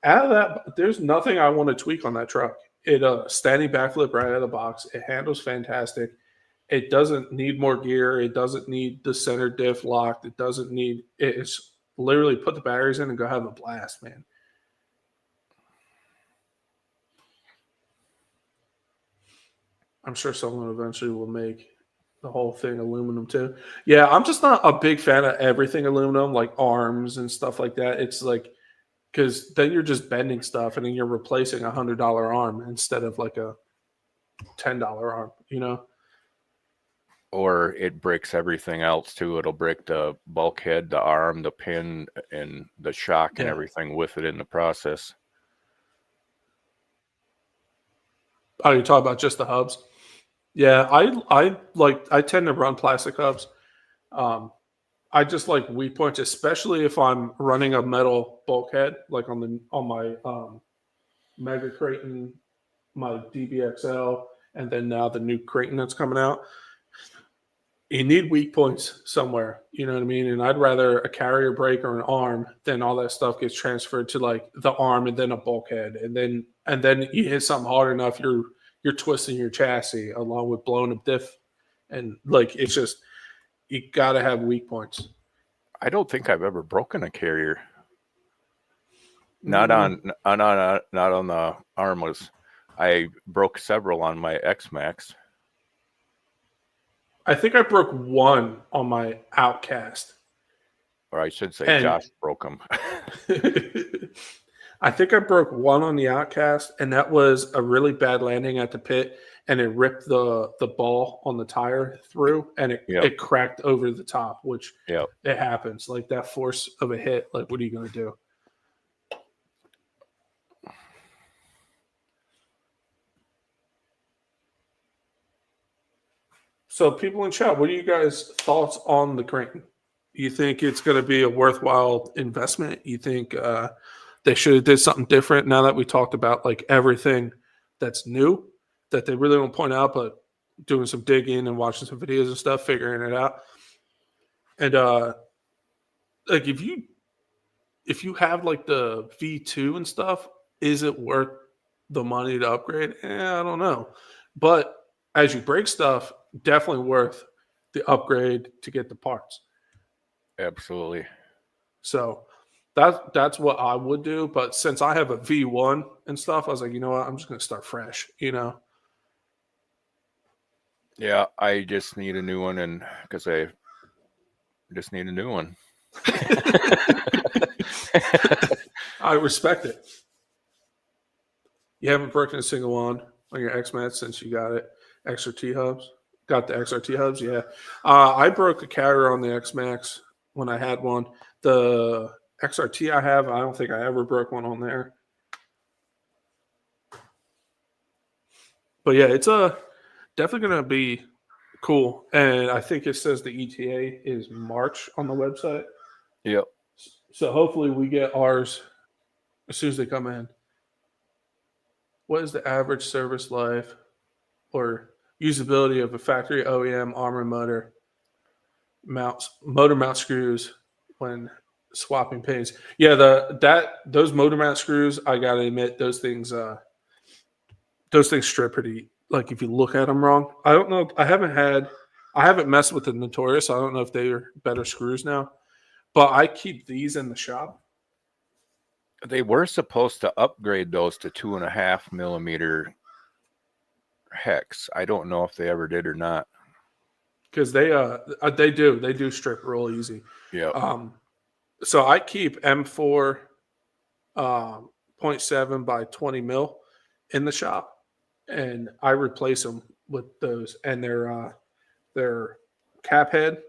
out of that, there's nothing I want to tweak on that truck. It standing backflip right out of the box. It handles fantastic. It doesn't need more gear. It doesn't need the center diff locked. It doesn't need it's literally put the batteries in and go have a blast, man. I'm sure someone eventually will make the whole thing aluminum too. Yeah, I'm just not a big fan of everything aluminum, like arms and stuff like that. It's like because then you're just bending stuff and then you're replacing $100 arm instead of like a $10 arm, you know? or it breaks everything else too. It'll break the bulkhead, the arm, the pin, and the shock and everything with it in the process. Oh, you're talking about just the hubs? Yeah, I tend to run plastic hubs. I just like weak points, especially if I'm running a metal bulkhead, like on my Mega Kraton, my DBXL, and then now the new Kraton that's coming out. You need weak points somewhere, you know what I mean? And I'd rather a carrier brake or an arm than all that stuff gets transferred to like the arm and then a bulkhead, and then you hit something hard enough, you're twisting your chassis along with blowing a diff, and like it's just you got to have weak points. I don't think I've ever broken a carrier. Not on the armless. I broke several on my X-Max. I think I broke one on my Outcast. Or I should say Josh broke them. I think I broke one on the Outcast, and that was a really bad landing at the pit, and it ripped the ball on the tire through, and it cracked over the top, which it happens. Like that force of a hit, like what are you going to do? So people in chat, what are you guys' thoughts on the Kraton? You think it's going to be a worthwhile investment? You think they should have did something different now that we talked about like everything that's new that they really don't point out, but doing some digging and watching some videos and stuff, figuring it out. And like if you have like the V2 and stuff, is it worth the money to upgrade? I don't know. But as you break stuff, definitely worth the upgrade to get the parts. Absolutely. So that's what I would do. But since I have a V1 and stuff, I was like, you know what? I'm just going to start fresh, you know? Yeah, I just need a new one, and because I just need a new one. I respect it. You haven't broken a single one on your X-Max since you got it. XRT hubs. Got the XRT hubs, yeah. I broke a carrier on the X-Max when I had one. The XRT I have, I don't think I ever broke one on there. But yeah, it's definitely going to be cool. And I think it says the ETA is March on the website. Yep. So hopefully we get ours as soon as they come in. What is the average service life or usability of a factory OEM armor motor mount screws when swapping paints? Yeah, those motor mount screws, I gotta admit, those things strip pretty. Like if you look at them wrong, I don't know. I haven't messed with the Notorious. So I don't know if they are better screws now, but I keep these in the shop. They were supposed to upgrade those to 2.5 millimeter hex. I don't know if they ever did or not. Because they do strip real easy. Yeah. So I keep M4 0.7 by 20 mil in the shop, and I replace them with those, and they're cap head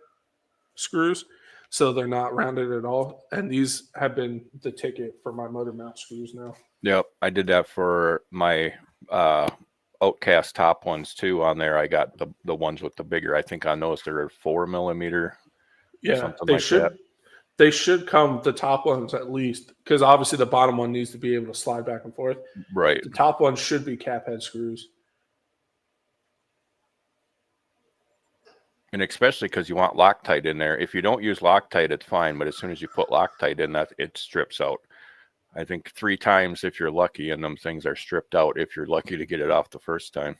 screws, so they're not rounded at all. And these have been the ticket for my motor mount screws now. Yep, I did that for my Outcast top ones too. On there, I got the ones with the bigger. I think on those they're 4 millimeter. Yeah, they should come, the top ones at least, because obviously the bottom one needs to be able to slide back and forth. Right. The top one should be cap head screws. And especially because you want Loctite in there. If you don't use Loctite, it's fine. But as soon as you put Loctite in, that it strips out. I think 3 times if you're lucky, and them things are stripped out if you're lucky to get it off the first time.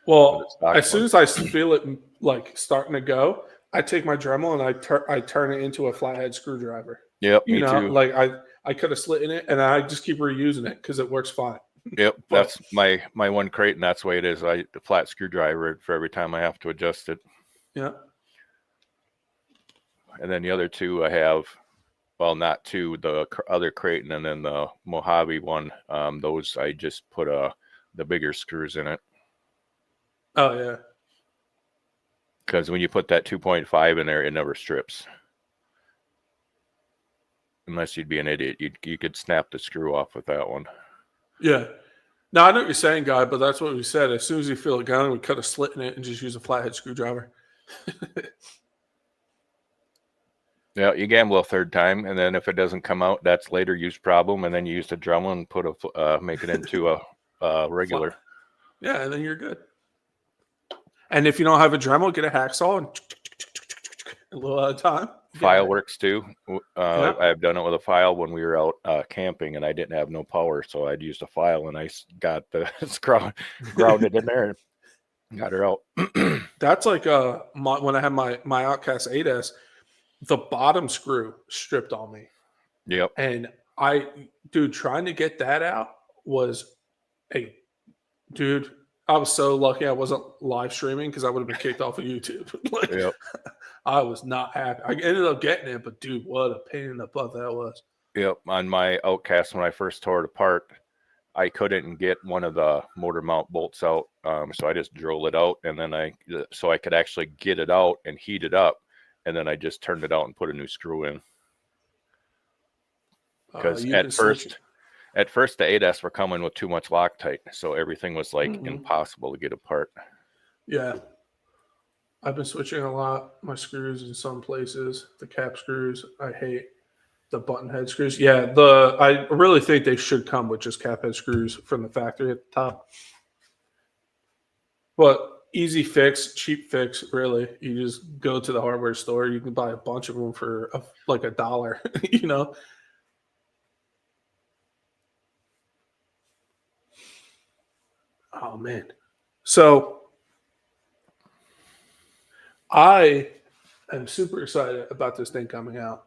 Well, as soon as I feel it like starting to go, I take my Dremel and I turn it into a flathead screwdriver. Yep, you know, too. like I could have slit in it, and I just keep reusing it because it works fine. Yep, that's my one Kraton. That's the way it is. The flat screwdriver for every time I have to adjust it. Yeah. And then the other 2 I have, well, not 2, the other Kraton and then the Mojave one. Those I just put the bigger screws in it. Oh yeah. Because when you put that 2.5 in there, it never strips. Unless you'd be an idiot. You could snap the screw off with that one. Yeah. No, I know what you're saying, guy, but that's what we said. As soon as you feel it going, we cut a slit in it and just use a flathead screwdriver. Yeah, you gamble a third time, and then if it doesn't come out, that's later use problem, and then you use the Dremel and put make it into a regular. Yeah, and then you're good. And if you don't have a Dremel, get a hacksaw and a little at a time. File works too. I've done it with a file when we were out camping, and I didn't have no power, so I'd used a file, and I got the grounded in there and got her out. That's like when I had my Outcast 8S, the bottom screw stripped on me. Yep. And trying to get that out was I was so lucky I wasn't live streaming because I would have been kicked off of YouTube. Yep. I was not happy. I ended up getting it, but dude, what a pain in the butt that was. Yep. On my Outcast, when I first tore it apart, I couldn't get one of the motor mount bolts out. So I just drilled it out, and then so I could actually get it out and heat it up. And then I just turned it out and put a new screw in. Because at first the 8S were coming with too much Loctite, so everything was like impossible to get apart. Yeah, I've been switching a lot. My screws in some places, the cap screws, I hate the button head screws. Yeah, I really think they should come with just cap head screws from the factory at the top. But easy fix, cheap fix, really. You just go to the hardware store. You can buy a bunch of them for like $1, you know? Oh, man. So I am super excited about this thing coming out,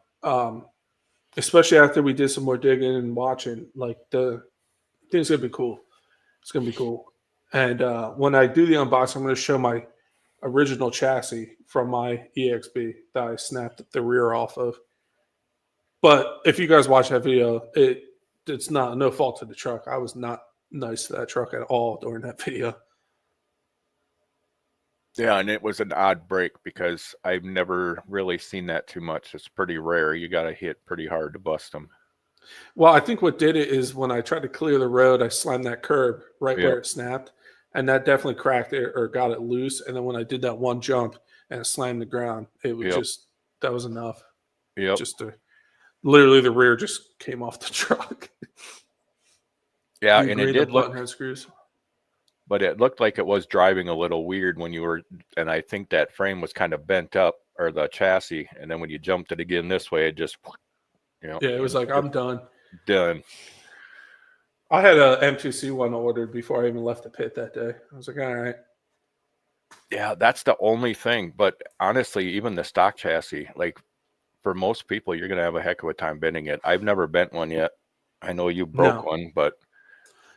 especially after we did some more digging and watching. Like, the thing's going to be cool. It's going to be cool. And when I do the unboxing, I'm going to show my original chassis from my EXB that I snapped the rear off of. But if you guys watch that video, it's no fault to the truck. I was not nice to that truck at all during that video. Yeah, and it was an odd break because I've never really seen that too much. It's pretty rare. You got to hit pretty hard to bust them. Well, I think what did it is when I tried to clear the road, I slammed that curb right where it snapped, and that definitely cracked it or got it loose. And then when I did that one jump and it slammed the ground, it was that was enough. Yep. Literally the rear just came off the truck. Yeah, and it did look, head screws. But it looked like it was driving a little weird when you were, and I think that frame was kind of bent up, or the chassis, and then when you jumped it again this way, it just, yeah, it was like, I'm done. Done. I had a M2C one ordered before I even left the pit that day. I was like, all right. Yeah, that's the only thing. But honestly, even the stock chassis, like for most people, you're going to have a heck of a time bending it. I've never bent one yet. I know you broke one, but.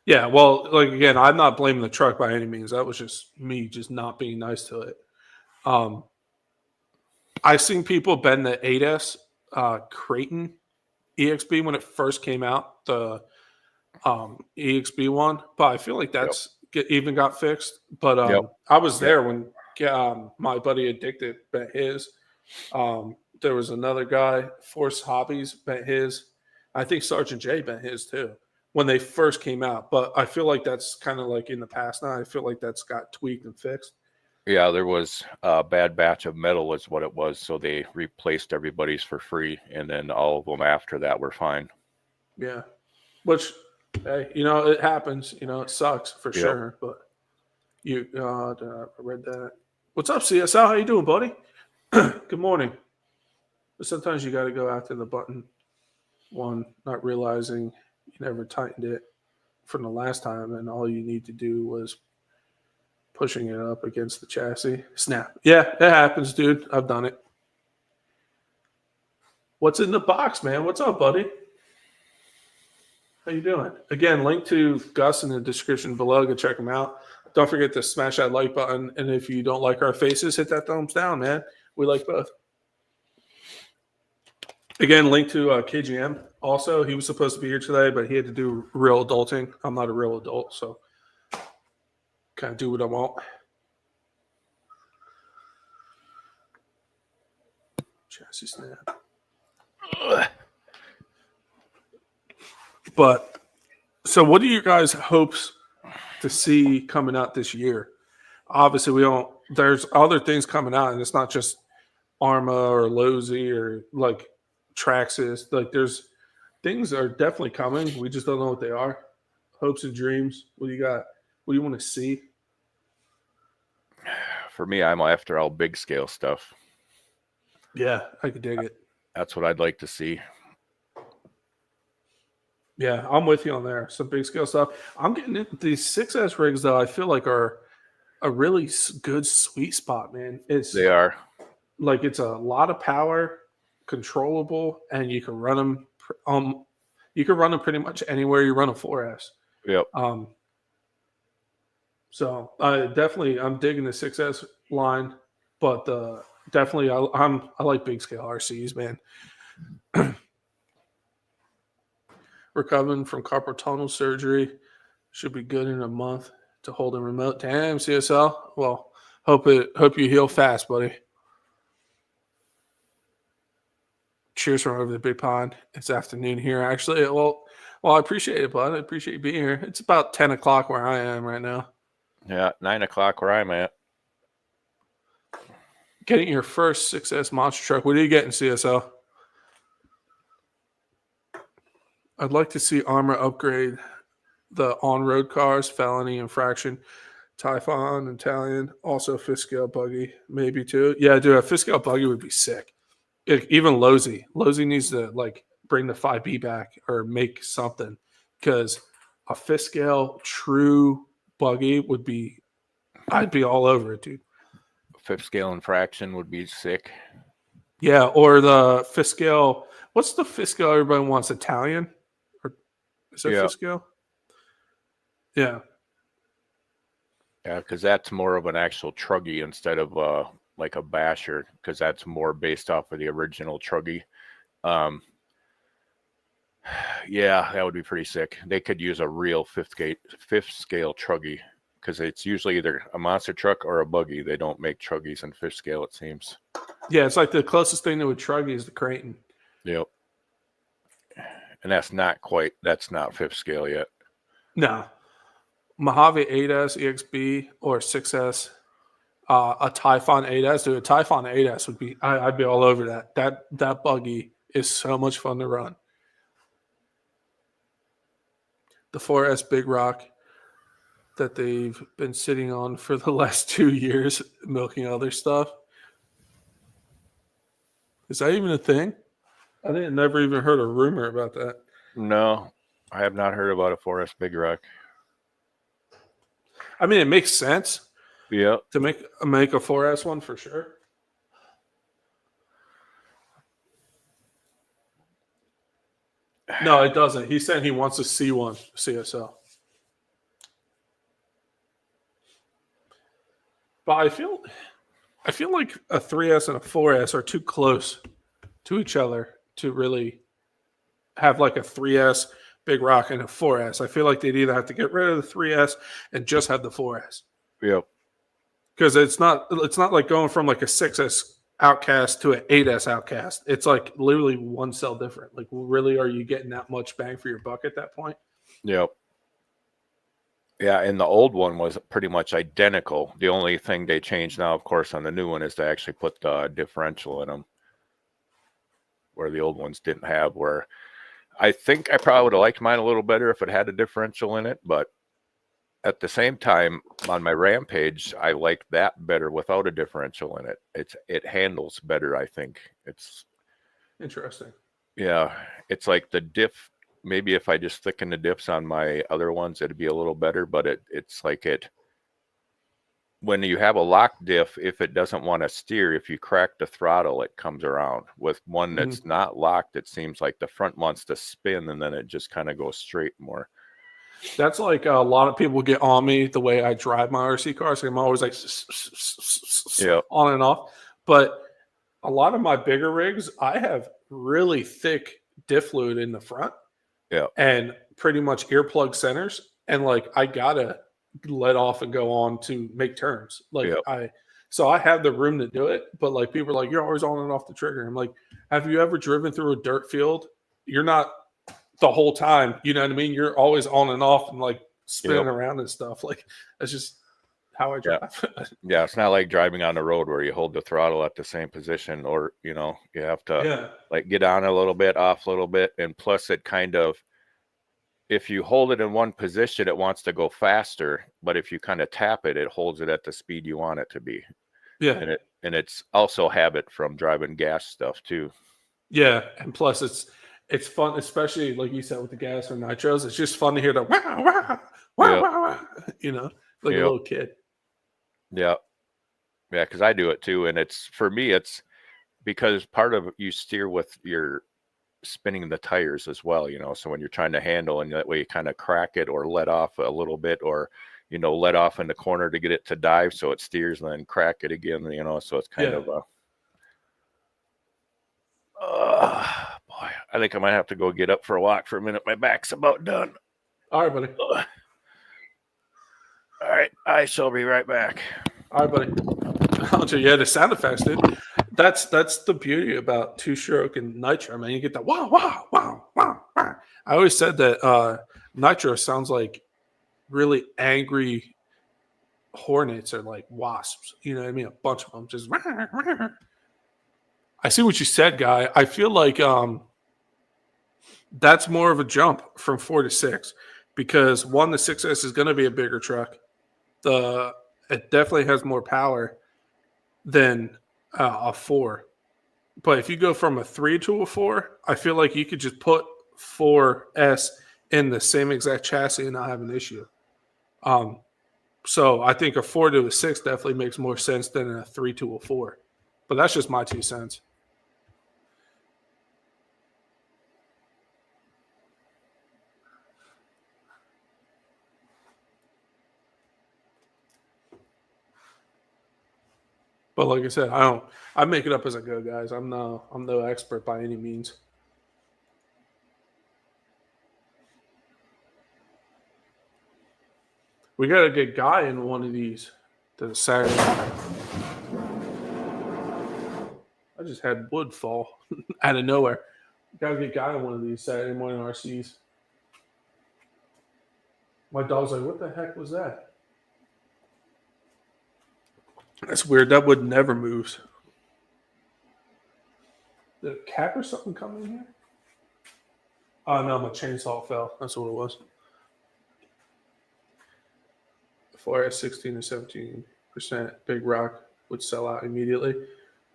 Yeah, well, like, again, I'm not blaming the truck by any means. That was just me just not being nice to it. I've seen people bend the 8S Kraton EXB when it first came out, the EXB one, but I feel like that's even got fixed. But I was there when my buddy Addicted bent his. There was another guy, Force Hobbies, bent his. I think Sergeant J bent his too when they first came out. But I feel like that's kind of like in the past now. I feel like that's got tweaked and fixed. Yeah, there was a bad batch of metal is what it was. So they replaced everybody's for free. And then all of them after that were fine. Yeah. Which, hey, it happens. It sucks for sure. But I read that. What's up, CSL? How you doing, buddy? Good morning. But sometimes you got to go after the button one, not realizing you never tightened it from the last time, and all you need to do was pushing it up against the chassis. Snap. Yeah, it happens, dude. I've done it. What's in the box, man? What's up, buddy? How you doing? Again, link to Gus in the description below. Go check him out. Don't forget to smash that like button. And if you don't like our faces, hit that thumbs down, man. We like both. Again, link to KGM. Also, he was supposed to be here today, but he had to do real adulting. I'm not a real adult, so kind of do what I want. Chassis snap. But so, what are your guys' hopes to see coming out this year? Obviously, we don't. There's other things coming out, and it's not just Arma or Lozy or like Traxxas. Like, there's things are definitely coming. We just don't know what they are. Hopes and dreams. What do you got? What do you want to see? For me, I'm after all big scale stuff. Yeah, I could dig it. That's what I'd like to see. Yeah, I'm with you on there. Some big scale stuff. I'm getting into these 6S rigs, though. I feel like are a really good sweet spot, man. They are. Like, it's a lot of power, controllable, and you can run them. You can run them pretty much anywhere you run a 4S. Yep. So I'm digging the 6S line, but definitely I like big scale RCs, man. Recovering from carpal tunnel surgery, should be good in a month to hold a remote. Damn, CSL. Well, hope you heal fast, buddy. Cheers from over the big pond. It's afternoon here, actually. Well, I appreciate it, bud. I appreciate you being here. It's about 10 o'clock where I am right now. Yeah, 9 o'clock where I'm at. Getting your first 6S monster truck. What are you getting, CSL? I'd like to see Armor upgrade the on-road cars, felony, infraction, Typhon, Italian, also fifth scale buggy, maybe too. Yeah, dude, a fifth scale buggy would be sick. Even Lozy needs to like bring the 5B back or make something, because a fifth scale true buggy would be, I'd be all over it, dude. Fifth scale infraction would be sick. Yeah, or the fifth scale. What's the fifth scale everybody wants? Italian? Or is that fifth scale? Yeah. Yeah, because that's more of an actual truggy instead of like a basher, because that's more based off of the original truggy. Yeah, that would be pretty sick. They could use a real fifth scale truggy, because it's usually either a monster truck or a buggy. They don't make truggies in fifth scale, it seems. Yeah, it's like the closest thing to a truggy is the Kraton. Yep. And that's not fifth scale yet. No. Mojave 8S EXB or 6S, a Typhon 8S. Dude, a Typhon 8S would be, I'd be all over that. That buggy is so much fun to run. The 4S Big Rock that they've been sitting on for the last 2 years, milking other stuff. Is that even a thing? I never even heard a rumor about that. No, I have not heard about a 4S Big Rock. I mean, it makes sense. Yeah. To make a 4S one for sure. No, it doesn't. He's saying he wants to see one CSL. But I feel like a 3S and a 4S are too close to each other to really have like a 3S Big Rock and a 4S. I feel like they'd either have to get rid of the 3S and just have the 4S. Yep. Because it's not like going from like a 6S Outcast to an 8S Outcast. It's like literally one cell different. Like, really, are you getting that much bang for your buck at that point? Yep. Yeah, and the old one was pretty much identical. The only thing they changed now, of course, on the new one is to actually put the differential in them, where the old ones didn't have. Where I think I probably would have liked mine a little better if it had a differential in it, but at the same time, on my Rampage, I like that better without a differential in it. It handles better, I think. It's interesting. Yeah, it's like the diff. Maybe if I just thicken the diffs on my other ones, it'd be a little better. But it's like when you have a lock diff, if it doesn't want to steer, if you crack the throttle, it comes around. With one that's not locked, it seems like the front wants to spin, and then it just kind of goes straight more. That's like a lot of people get on me the way I drive my RC cars. So I'm always like on and off. But a lot of my bigger rigs, I have really thick diff fluid in the front. Yeah. And pretty much earplug centers. And like I gotta let off and go on to make turns. Like So I have the room to do it, but like people are like, you're always on and off the trigger. I'm like, have you ever driven through a dirt field? You're not the whole time, you know what I mean? You're always on and off and like spinning around and stuff. Like that's just how I drive. Yeah, it's not like driving on the road where you hold the throttle at the same position, or you have to like get on a little bit, off a little bit, and plus it kind of, if you hold it in one position, it wants to go faster, but if you kind of tap it, it holds it at the speed you want it to be. Yeah. And it's also habit from driving gas stuff too. Yeah, and plus it's fun, especially like you said with the gas or nitros. It's just fun to hear the wow, wow, wow, wow, like a little kid. Yeah, because I do it too, and it's for me, it's because part of you steer with your spinning the tires as well, so when you're trying to handle, and that way you kind of crack it or let off a little bit, or let off in the corner to get it to dive so it steers and then crack it again, so it's kind of boy, I think I might have to go get up for a walk for a minute. My back's about done. All right, buddy. All right, I shall be right back. All right, buddy. Yeah, the sound effects, dude. That's the beauty about two-stroke and nitro, man. You get that wow, wow, wow, wow, wow. I always said that nitro sounds like really angry hornets or like wasps. You know what I mean? A bunch of them just. I see what you said, Guy. I feel like that's more of a jump from 4 to 6 because the 6S is going to be a bigger truck. It definitely has more power than a 4. But if you go from a 3 to a 4, I feel like you could just put 4S in the same exact chassis and not have an issue. So I think a 4 to a 6 definitely makes more sense than a 3 to a 4. But that's just my 2 cents. But like I said, I make it up as I go, guys. I'm no expert by any means. We gotta get Guy in one of these to Saturday night. I just had wood fall out of nowhere. Gotta get Guy in one of these Saturday morning RCs. My dog's like, what the heck was that? That's weird. That wood never moves. Did a cat or something come in here? Oh, no, my chainsaw fell. That's what it was. 4S 16 to 17% big rock would sell out immediately.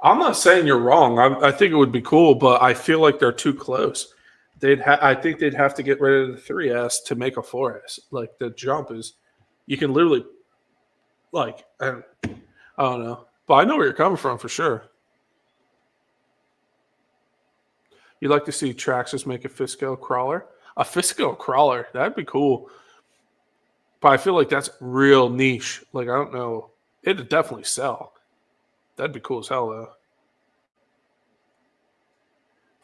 I'm not saying you're wrong. I think it would be cool, but I feel like they're too close. I think they'd have to get rid of the 3S to make a 4S. Like the jump is, you can literally, like, I don't know, but I know where you're coming from for sure. You'd like to see Traxxas make a fifth scale crawler? A fifth scale crawler, that'd be cool. But I feel like that's real niche. Like, I don't know. It'd definitely sell. That'd be cool as hell, though.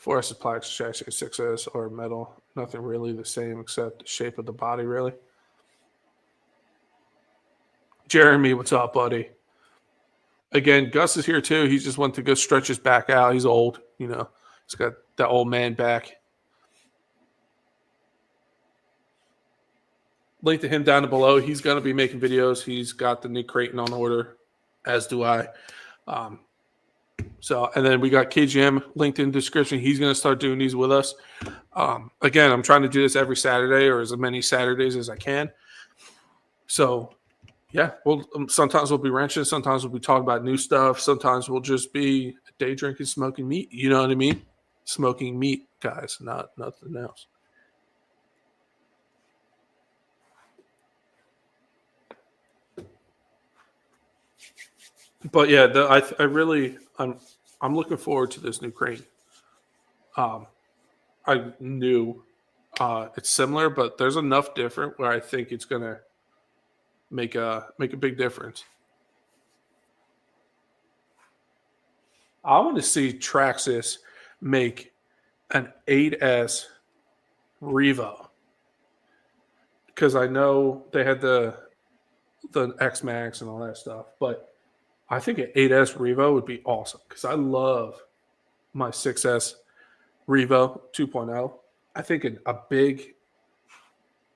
4S is plastic chassis, 6S or metal. Nothing really the same except the shape of the body, really. Jeremy, what's up, buddy? Again, Gus is here, too. He just went to go stretch his back out. He's old, He's got that old man back. Link to him down below. He's going to be making videos. He's got the new Kraton on order, as do I. And then we got KGM linked in the description. He's going to start doing these with us. Again, I'm trying to do this every Saturday or as many Saturdays as I can. So, yeah, sometimes we'll be wrenching. Sometimes we'll be talking about new stuff. Sometimes we'll just be day drinking, smoking meat. You know what I mean? Smoking meat, guys, not nothing else. But yeah, I'm looking forward to this new Kraton. I knew it's similar, but there's enough different where I think it's gonna make a big difference. I want to see Traxxas make an 8S Revo because I know they had the X Max and all that stuff, but I think an 8S Revo would be awesome because I love my 6S Revo 2.0. I think a big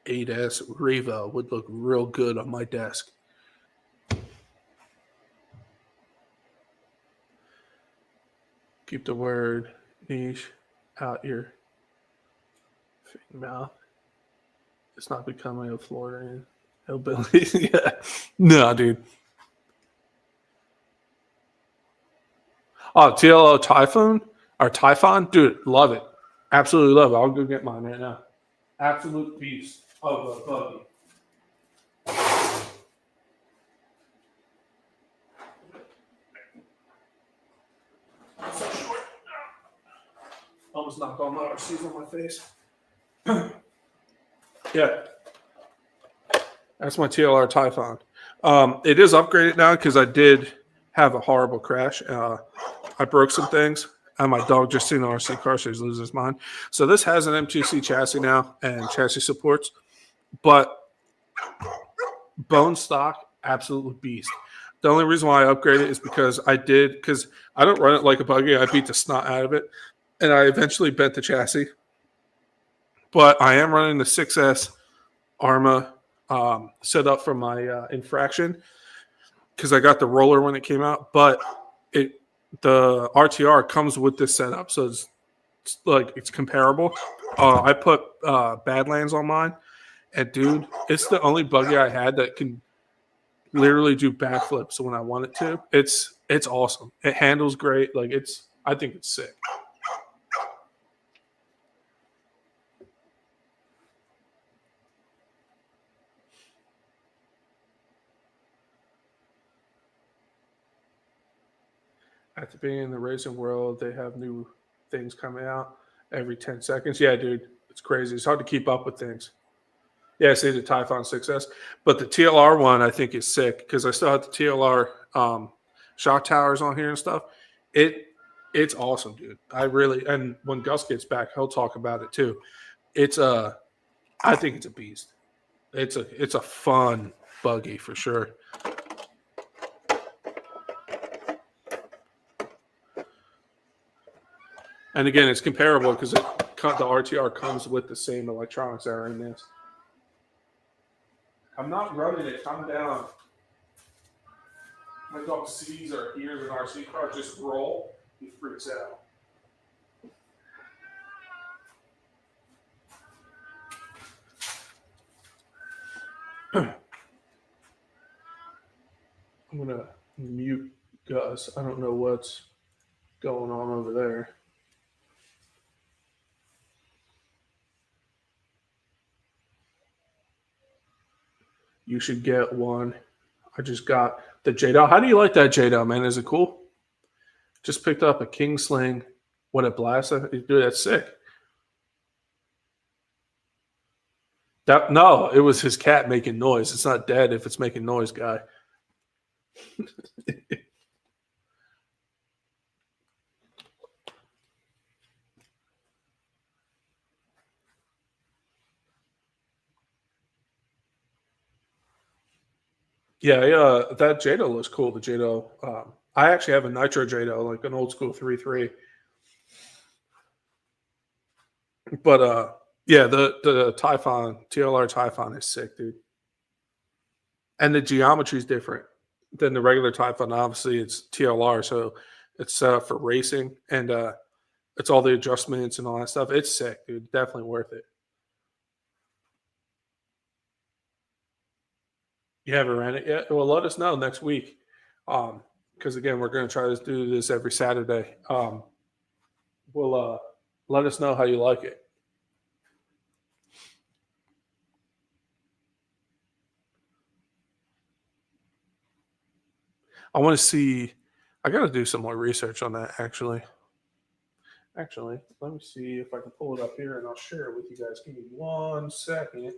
8S Revo would look real good on my desk. Keep the word niche out your mouth. It's not becoming a Floridian hillbilly. Yeah. No, dude. Oh, TLO Typhoon or Typhon? Dude, love it. Absolutely love it. I'll go get mine right now. Absolute beast of a buggy. So short. Almost knocked all my RCs on my face. Yeah. That's my TLR Typhon. It is upgraded now because I did have a horrible crash. I broke some things, and my dog just seen an RC car, so he's losing his mind. So this has an M2C chassis now and chassis supports, but bone stock, absolute beast. The only reason why I upgraded is because I don't run it like a buggy. I beat the snot out of it, and I eventually bent the chassis. But I am running the 6S Arma set up for my infraction because I got the roller when it came out, but the RTR comes with this setup, so it's comparable. I put Badlands on mine, and dude, it's the only buggy I had that can literally do backflips when I want it to. It's awesome. It handles great. I think it's sick. At the beginning of the racing world, they have new things coming out every 10 seconds. Yeah, dude, it's crazy. It's hard to keep up with things. Yeah, I see the Typhon 6S. But the TLR one, I think, is sick because I still have the TLR shock towers on here and stuff. It's awesome, dude. And when Gus gets back, he'll talk about it too. I think it's a beast. It's a fun buggy for sure. And again, it's comparable because the RTR comes with the same electronics that are in this. I'm not running it. Calm down. My dog sees or hears an RC car just roll. He freaks out. I'm going to mute Gus. I don't know what's going on over there. You should get one. I just got the J-Dow. How do you like that J-Dow, man? Is it cool? Just picked up a King Sling. What a blast. Dude, that's sick. No, it was his cat making noise. It's not dead if it's making noise, guy. Yeah, that J-Dow looks cool. The J-Dow. I actually have a Nitro J-Dow, like an old school 3.3. But yeah, the Typhon, TLR Typhon is sick, dude. And the geometry is different than the regular Typhon. Obviously, it's TLR, so it's set up for racing, and it's all the adjustments and all that stuff. It's sick, dude. Definitely worth it. You haven't ran it yet? Well, let us know next week. Because again, we're going to try to do this every Saturday. We'll let us know how you like it. I want to see. I got to do some more research on that. Actually, let me see if I can pull it up here and I'll share it with you guys. Give me 1 second.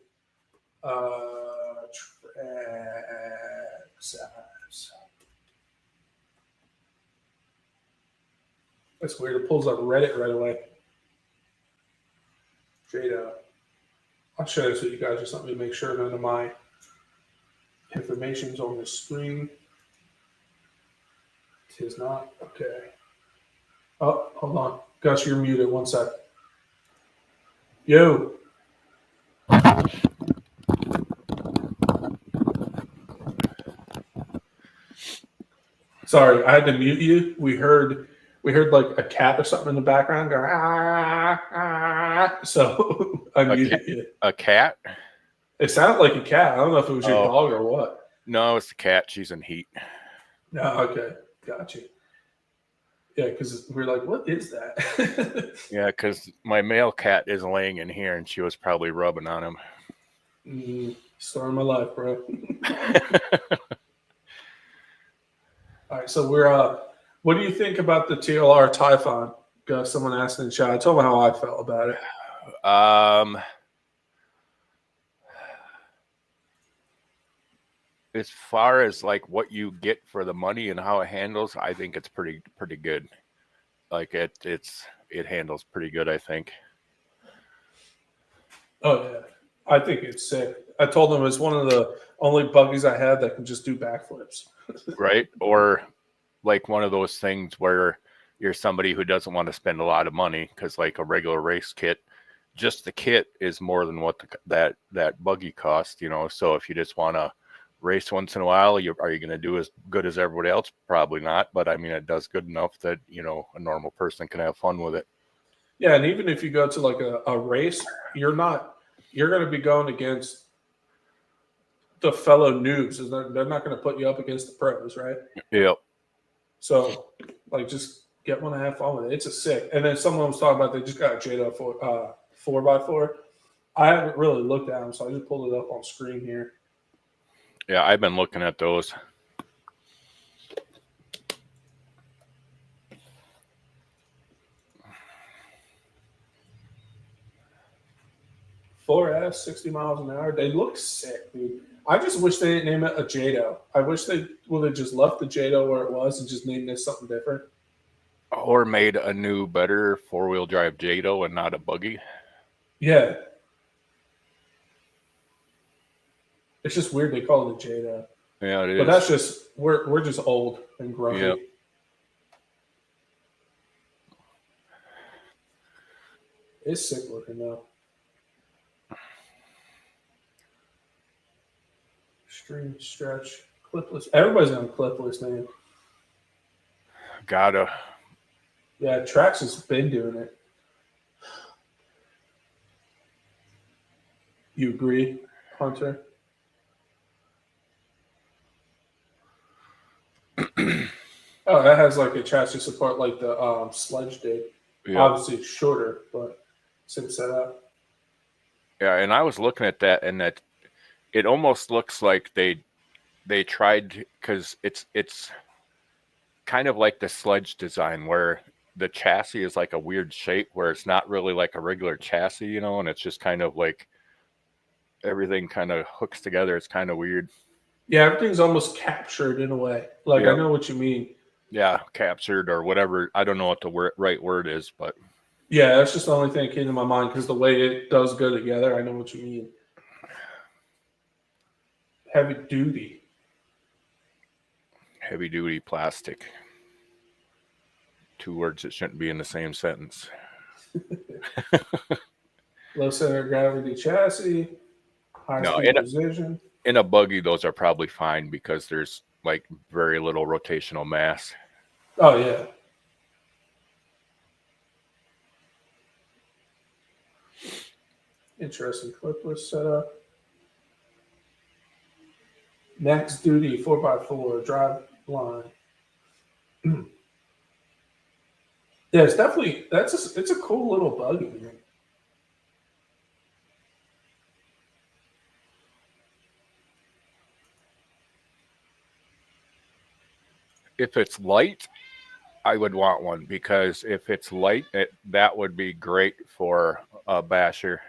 Track size. That's weird. It pulls up Reddit right away. Jada. I'll share this with you guys. Just let me make sure none of my information's on the screen. Tis not. Okay. Oh, hold on. Gus, you're muted. One sec. Yo. Sorry, I had to mute you. We heard like a cat or something in the background going so I muted you. A cat? It sounded like a cat. I don't know if it was your dog or what. No, it's the cat. She's in heat. No, okay. Got you. Yeah, because we're like, what is that? Yeah, because my male cat is laying in here and she was probably rubbing on him. Story of my life, bro. All right, so we're what do you think about the TLR Typhon? Gus, someone asked in the chat. I told them how I felt about it. As far as like what you get for the money and how it handles, I think it's pretty good. Like it handles pretty good, I think. Oh yeah, I think it's sick. I told them it's one of the only buggies I have that can just do backflips. Right? Or like one of those things where you're somebody who doesn't want to spend a lot of money, because like a regular race kit, just the kit is more than what that buggy costs, you know. So if you just want to race once in a while, are you going to do as good as everybody else? Probably not, but I mean, it does good enough that, you know, a normal person can have fun with it. Yeah, and even if you go to like a race, you're going to be going against the fellow noobs. They're not going to put you up against the pros, right? Yep. So like, just get one and have fun with it. It's a sick. And then someone was talking about they just got a JDO 4x4. I haven't really looked at them, so I just pulled it up on screen here. Yeah, I've been looking at those. $4S, 60 miles an hour. They look sick, dude. I just wish they didn't name it a JDO. I wish they would have just left the JDO where it was and just named it something different. Or made a new, better four-wheel drive JDO and not a buggy. Yeah. It's just weird they call it a JDO. Yeah, it is. But that's just, we're just old and grumpy. Yep. It's sick looking though. Stream stretch, clipless. Everybody's on clipless, man. Gotta. Yeah, Trax has been doing it. You agree, Hunter? Oh, that has like a chassis support like the Sledge did. Yep. Obviously, it's shorter, but same setup. Yeah, and I was looking at that, and that it almost looks like they tried, because it's kind of like the Sledge design where the chassis is like a weird shape where it's not really like a regular chassis, you know, and it's just kind of like everything kind of hooks together. It's kind of weird. Yeah, everything's almost captured in a way. Like, yep. I know what you mean. Yeah, captured or whatever. I don't know what the right word is, but yeah, that's just the only thing that came to my mind, because the way it does go together, I know what you mean. Heavy duty. Heavy duty plastic. Two words that shouldn't be in the same sentence. Low center of gravity chassis. High speed precision. In a buggy, those are probably fine because there's like very little rotational mass. Oh, yeah. Interesting clipless setup. Max duty 4x4 drive line. Yeah, it's definitely it's a cool little buggy, man. If it's light, I would want one, because if it's light, that would be great for a basher.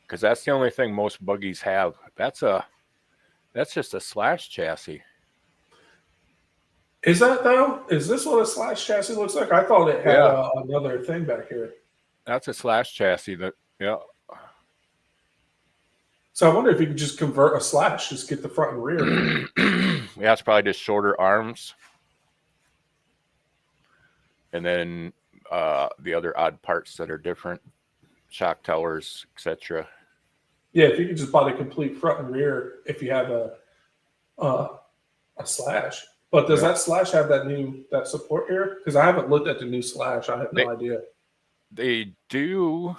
Because that's the only thing most buggies have. That's just a slash chassis. Is that though? Is this what a slash chassis looks like? I thought it had another thing back here. That's a slash chassis. Yeah. So I wonder if you could just convert a slash, just get the front and rear. Yeah, it's probably just shorter arms. and then the other odd parts that are different, shock towers, etc. Yeah, if you could just buy the complete front and rear, if you have a Slash. But does that Slash have that support here? Because I haven't looked at the new Slash. I have no idea. They do,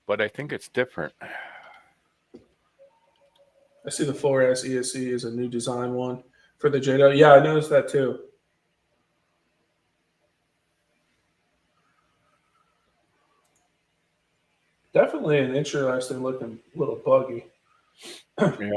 but I think it's different. I see the 4S ESC is a new design one for the JDO. Yeah, I noticed that too. Definitely an interesting looking little buggy. Yeah.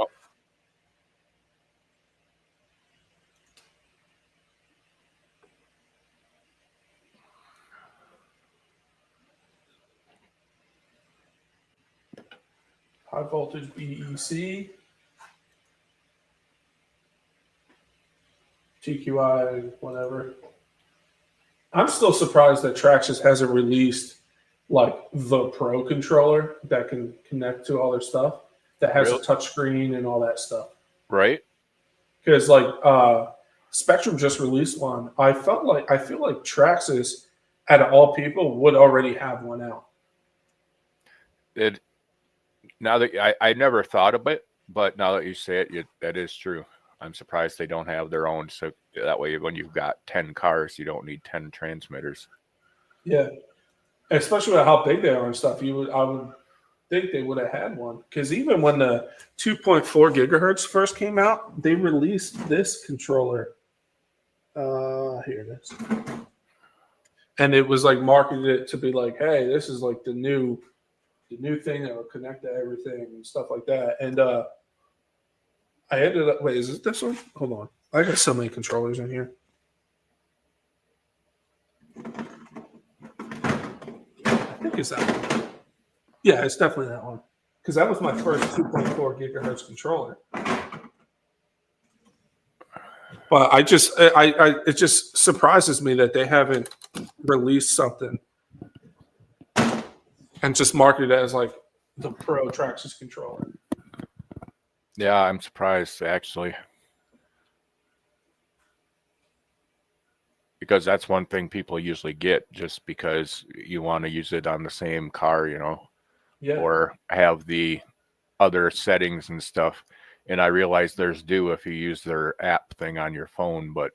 High voltage BEC. TQI, whatever. I'm still surprised that Traxxas hasn't released like the Pro controller that can connect to all their stuff, that has a touchscreen and all that stuff. Right. Because like Spectrum just released one. I feel like Traxxas, out of all people, would already have one out. Now that I never thought of it, but now that you say it, that is true. I'm surprised they don't have their own. So that way, when you've got 10 cars, you don't need 10 transmitters. Yeah, especially with how big they are and stuff. I would think they would have had one, because even when the 2.4 gigahertz first came out, they released this controller. Here it is, and it was like marketed it to be like, hey, this is like the new thing that will connect to everything and stuff like that. And I ended up. Wait, is it this one? Hold on, I got so many controllers in here. I think it's that one. Yeah, it's definitely that one, because that was my first 2.4 gigahertz controller. But it just surprises me that they haven't released something and just marketed it as like the Pro Traxxas controller. Yeah, I'm surprised actually, because that's one thing people usually get, just because you want to use it on the same car, or have the other settings and stuff. And I realize there's if you use their app thing on your phone, but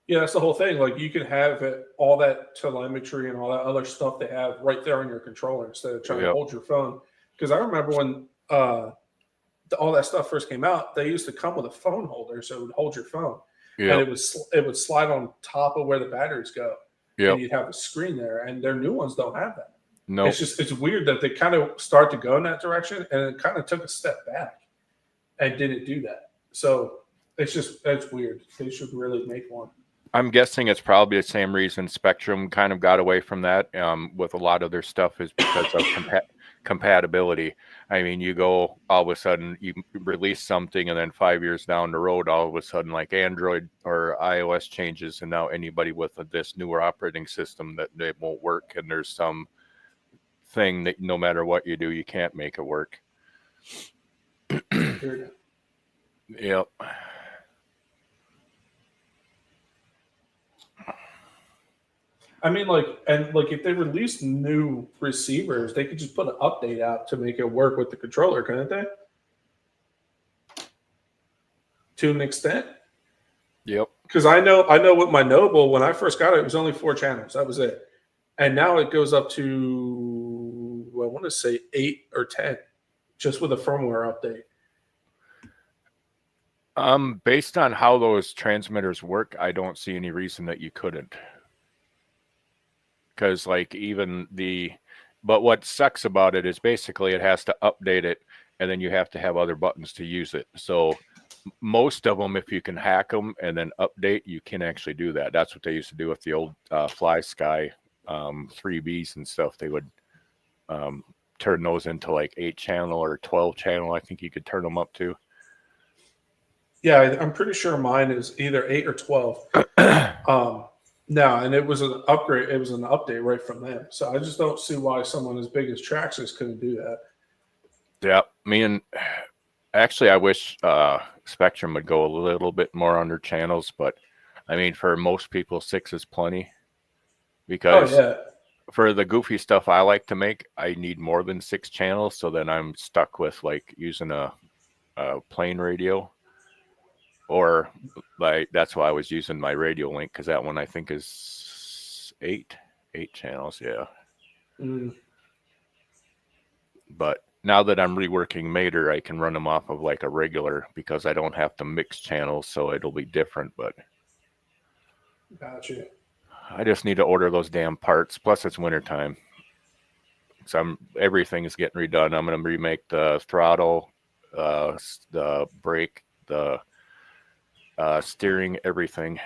yeah, that's the whole thing. Like, you can have all that telemetry and all that other stuff they have right there on your controller instead of trying to hold your phone. Because I remember when all that stuff first came out, they used to come with a phone holder, so it would hold your phone, and it would slide on top of where the batteries go, and you'd have a screen there. And their new ones don't have that. No, it's weird that they kind of start to go in that direction, and it kind of took a step back and didn't do that. So it's weird. They should really make one. I'm guessing it's probably the same reason Spectrum kind of got away from that with a lot of their stuff, is because of compatibility. I mean, you go, all of a sudden you release something, and then 5 years down the road, all of a sudden, like Android or iOS changes, and now anybody with this newer operating system, that it won't work, and there's some thing that no matter what you do, you can't make it work. Yep. I mean, if they release new receivers, they could just put an update out to make it work with the controller, couldn't they? To an extent. Yep. Because I know with my Noble, when I first got it, it was only 4 channels. That was it. And now it goes up to, I want to say 8 or 10, just with a firmware update. Based on how those transmitters work, I don't see any reason that you couldn't. Because but what sucks about it is basically it has to update it, and then you have to have other buttons to use it. So most of them, if you can hack them and then update, you can actually do that. That's what they used to do with the old Fly Sky 3Bs and stuff. They would turn those into like 8-channel or 12-channel. I think you could turn them up to. Yeah, I'm pretty sure mine is either 8 or 12. No, and it was an upgrade. It was an update right from them. So I just don't see why someone as big as Traxxas couldn't do that. Yeah, actually, I wish Spectrum would go a little bit more under channels, but I mean, for most people, 6 is plenty. because yeah. for the goofy stuff I like to make, I need more than 6 channels. So then I'm stuck with like using a plain radio, or like that's why I was using my Radio Link, because that one I think is eight channels. Yeah. Mm. But now that I'm reworking Mater, I can run them off of like a regular, because I don't have to mix channels, so it'll be different. But Gotcha. I just need to order those damn parts. Plus, it's wintertime. So everything is getting redone. I'm going to remake the throttle, the brake, the steering, everything.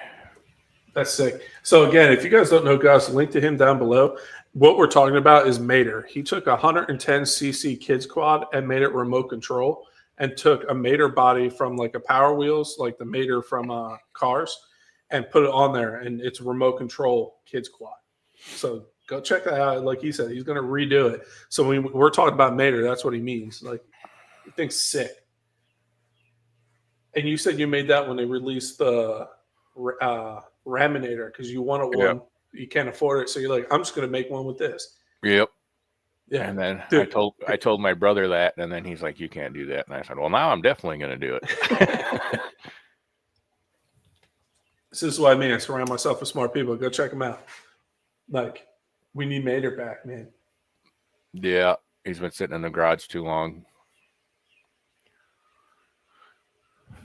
That's sick. So again, if you guys don't know Gus, link to him down below. What we're talking about is Mater. He took a 110cc kids quad and made it remote control, and took a Mater body from like a Power Wheels, like the Mater from cars, and put it on there, and it's remote control kids quad. So go check that out. Like he said, he's going to redo it. So when we're talking about Mater, that's what he means. Like, he thinks sick. And you said you made that when they released the Raminator, because you wanted one. Yep. You can't afford it, so you're like, I'm just going to make one with this. Yep. Yeah. And then Dude. I told my brother that, and then he's like, "You can't do that." And I said, "Well, now I'm definitely going to do it." This is what I mean. I surround myself with smart people. Go check them out. Like, we need Mater back, man. Yeah, he's been sitting in the garage too long.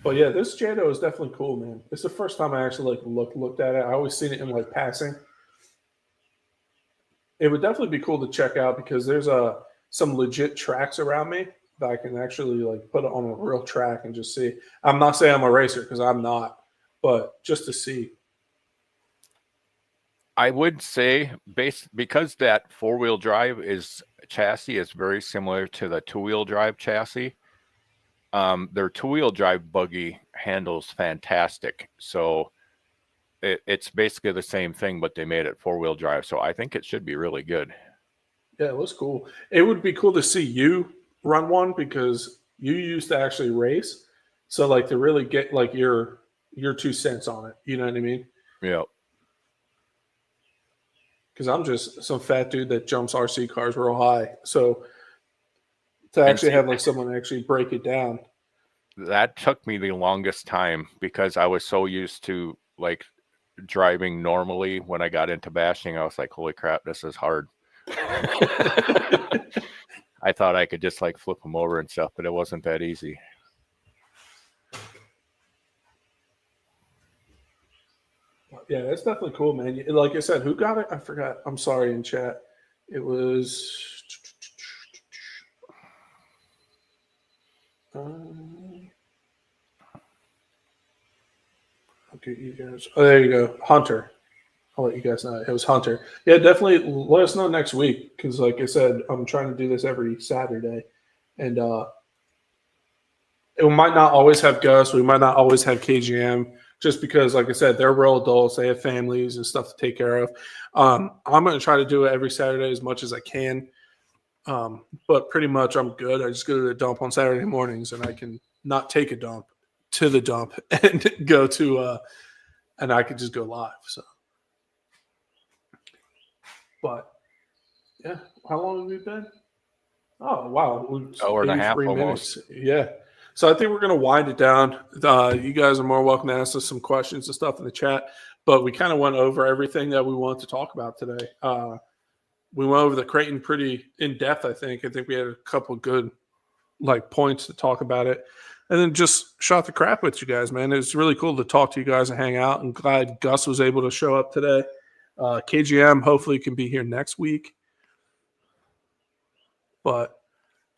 But yeah, this Jado is definitely cool, man. It's the first time I actually like looked at it. I always seen it in like passing. It would definitely be cool to check out, because there's some legit tracks around me that I can actually like put it on a real track and just see. I'm not saying I'm a racer, because I'm not, but just to see. I would say, because that 4-wheel drive chassis is very similar to the 2-wheel drive chassis. Their 2-wheel drive buggy handles fantastic. So it's basically the same thing, but they made it 4-wheel drive. So I think it should be really good. Yeah, it looks cool. It would be cool to see you run one, because you used to actually race. So like, to really get like your 2 cents on it. You know what I mean? Yeah. Because I'm just some fat dude that jumps RC cars real high. So to actually have like someone actually break it down. That took me the longest time, because I was so used to like driving normally. When I got into bashing, I was like, holy crap, this is hard. I thought I could just like flip them over and stuff, but it wasn't that easy. Yeah, that's definitely cool, man. Like I said, who got it? I forgot. I'm sorry, in chat. It was... okay, you guys. Oh, there you go. Hunter. I'll let you guys know. It was Hunter. Yeah, definitely let us know next week, because like I said, I'm trying to do this every Saturday. And it might not always have Gus. We might not always have KGM, just because, like I said, they're real adults. They have families and stuff to take care of. I'm going to try to do it every Saturday as much as I can. But pretty much I'm good. I just go to the dump on Saturday mornings, and I can not take a dump to the dump and go to and I could just go live. So, but yeah, how long have we been? Oh wow, Hour and a half almost. Yeah. So I think we're going to wind it down. You guys are more welcome to ask us some questions and stuff in the chat, but we kind of went over everything that we wanted to talk about today. We went over the Kraton pretty in depth, I think. I think we had a couple good like points to talk about it, and then just shot the crap with you guys, man. It was really cool to talk to you guys and hang out. I'm glad Gus was able to show up today. KGM hopefully can be here next week. But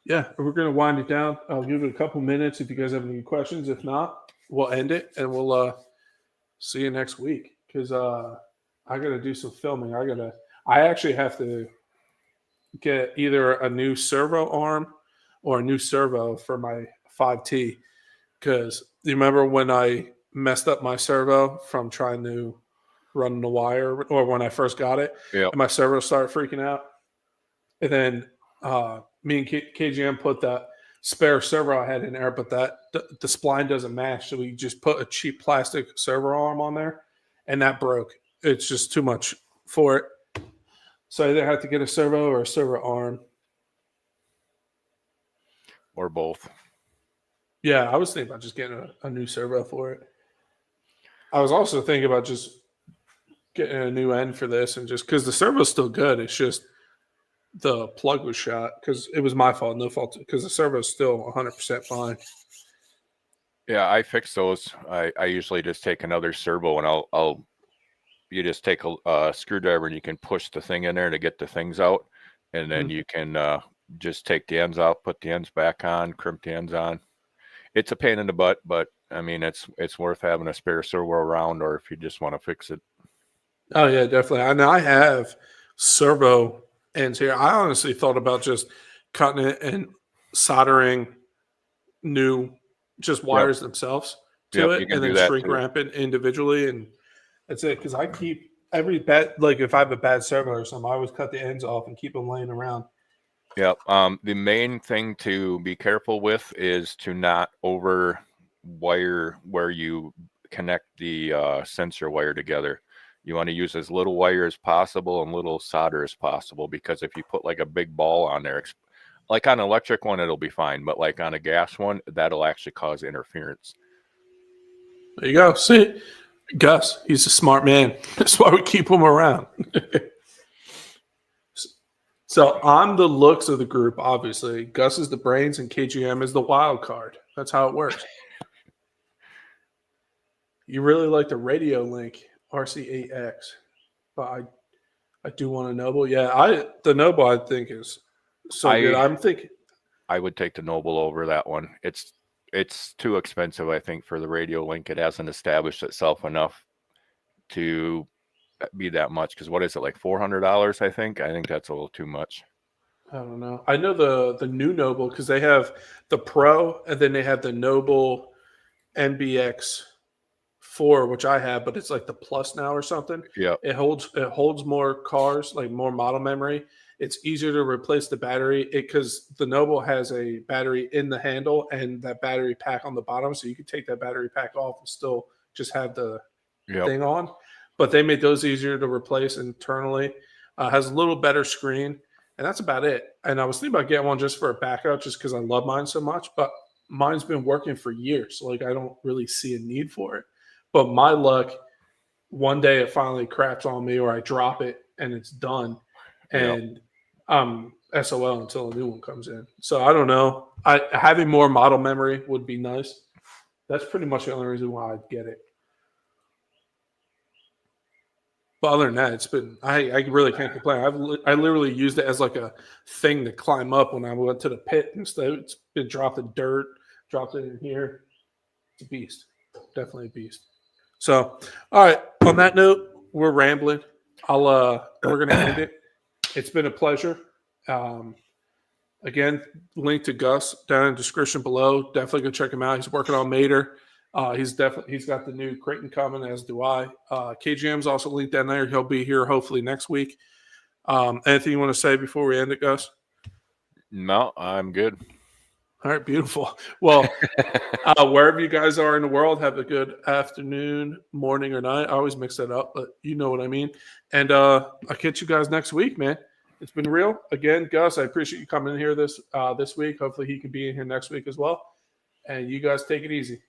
yeah, we're going to wind it down. I'll give it a couple minutes if you guys have any questions. If not, we'll end it, and we'll see you next week, because I got to do some filming. I actually have to get either a new servo arm or a new servo for my 5T, because you remember when I messed up my servo from trying to run the wire, or when I first got it, Yep. and my servo started freaking out, and then me and KGM put that spare servo I had in there, but the spline doesn't match, so we just put a cheap plastic servo arm on there, and that broke. It's just too much for it. So I either have to get a servo or a servo arm. Or both. Yeah, I was thinking about just getting a new servo for it. I was also thinking about just getting a new end for this, and just because the servo's still good, it's just the plug was shot because it was my fault, no fault, because the servo's still 100% fine. Yeah, I fix those. I usually just take another servo, and you just take a screwdriver and you can push the thing in there to get the things out, and then you can just take the ends out, put the ends back on, crimp the ends on. It's a pain in the butt, but I mean it's worth having a spare servo around, or if you just want to fix it. Oh yeah, definitely. I have servo ends here. I honestly thought about just cutting it and soldering new just wires themselves to You it, can and do then that shrink too. wrap it individually, and that's it. Because I keep every bad, like if I have a bad servo or something, I always cut the ends off and keep them laying around. Yeah. The main thing to be careful with is to not over wire where you connect the sensor wire together. You want to use as little wire as possible and little solder as possible, because if you put like a big ball on there, like on an electric one, it'll be fine. But like on a gas one, that'll actually cause interference. There you go. See, Gus, he's a smart man. That's why we keep him around. So I'm the looks of the group, obviously. Gus is the brains and KGM is the wild card. That's how it works. You really like the radio link, RC8X. But I do want a Noble. Yeah, the Noble I think is so good. I'm thinking I would take the Noble over that one. It's too expensive, I think, for the radio link. It hasn't established itself enough to be that much. Because what is it, like $400? I think that's a little too much. I don't know. I know the new Noble because they have the Pro and then they have the Noble NBX 4, which I have, but it's like the Plus now or something. Yeah. It holds more cars, like more model memory. It's easier to replace the battery because the Noble has a battery in the handle and that battery pack on the bottom, so you could take that battery pack off and still just have the thing on. But they made those easier to replace internally. Has a little better screen. And that's about it. And I was thinking about getting one just for a backup, just because I love mine so much. But mine's been working for years. So like I don't really see a need for it. But my luck, one day it finally cracks on me or I drop it and it's done. And I'm SOL until a new one comes in. So I don't know. Having more model memory would be nice. That's pretty much the only reason why I'd get it. But other than that, it's been I really can't complain. I literally used it as like a thing to climb up when I went to the pit and stuff. It's been dropped in dirt, dropped it in here. It's a beast, definitely a beast. So, all right. On that note, we're rambling. We're gonna end it. It's been a pleasure. Again, link to Gus down in the description below. Definitely go check him out. He's working on Mater. He's got the new Kraton coming, as do I. KGM's also linked down there. He'll be here hopefully next week. Anything you want to say before we end it, Gus? No, I'm good. All right, beautiful. Well, wherever you guys are in the world, have a good afternoon, morning, or night. I always mix that up, but you know what I mean. And I'll catch you guys next week, man. It's been real. Again, Gus, I appreciate you coming in here this week. Hopefully he can be in here next week as well. And you guys take it easy.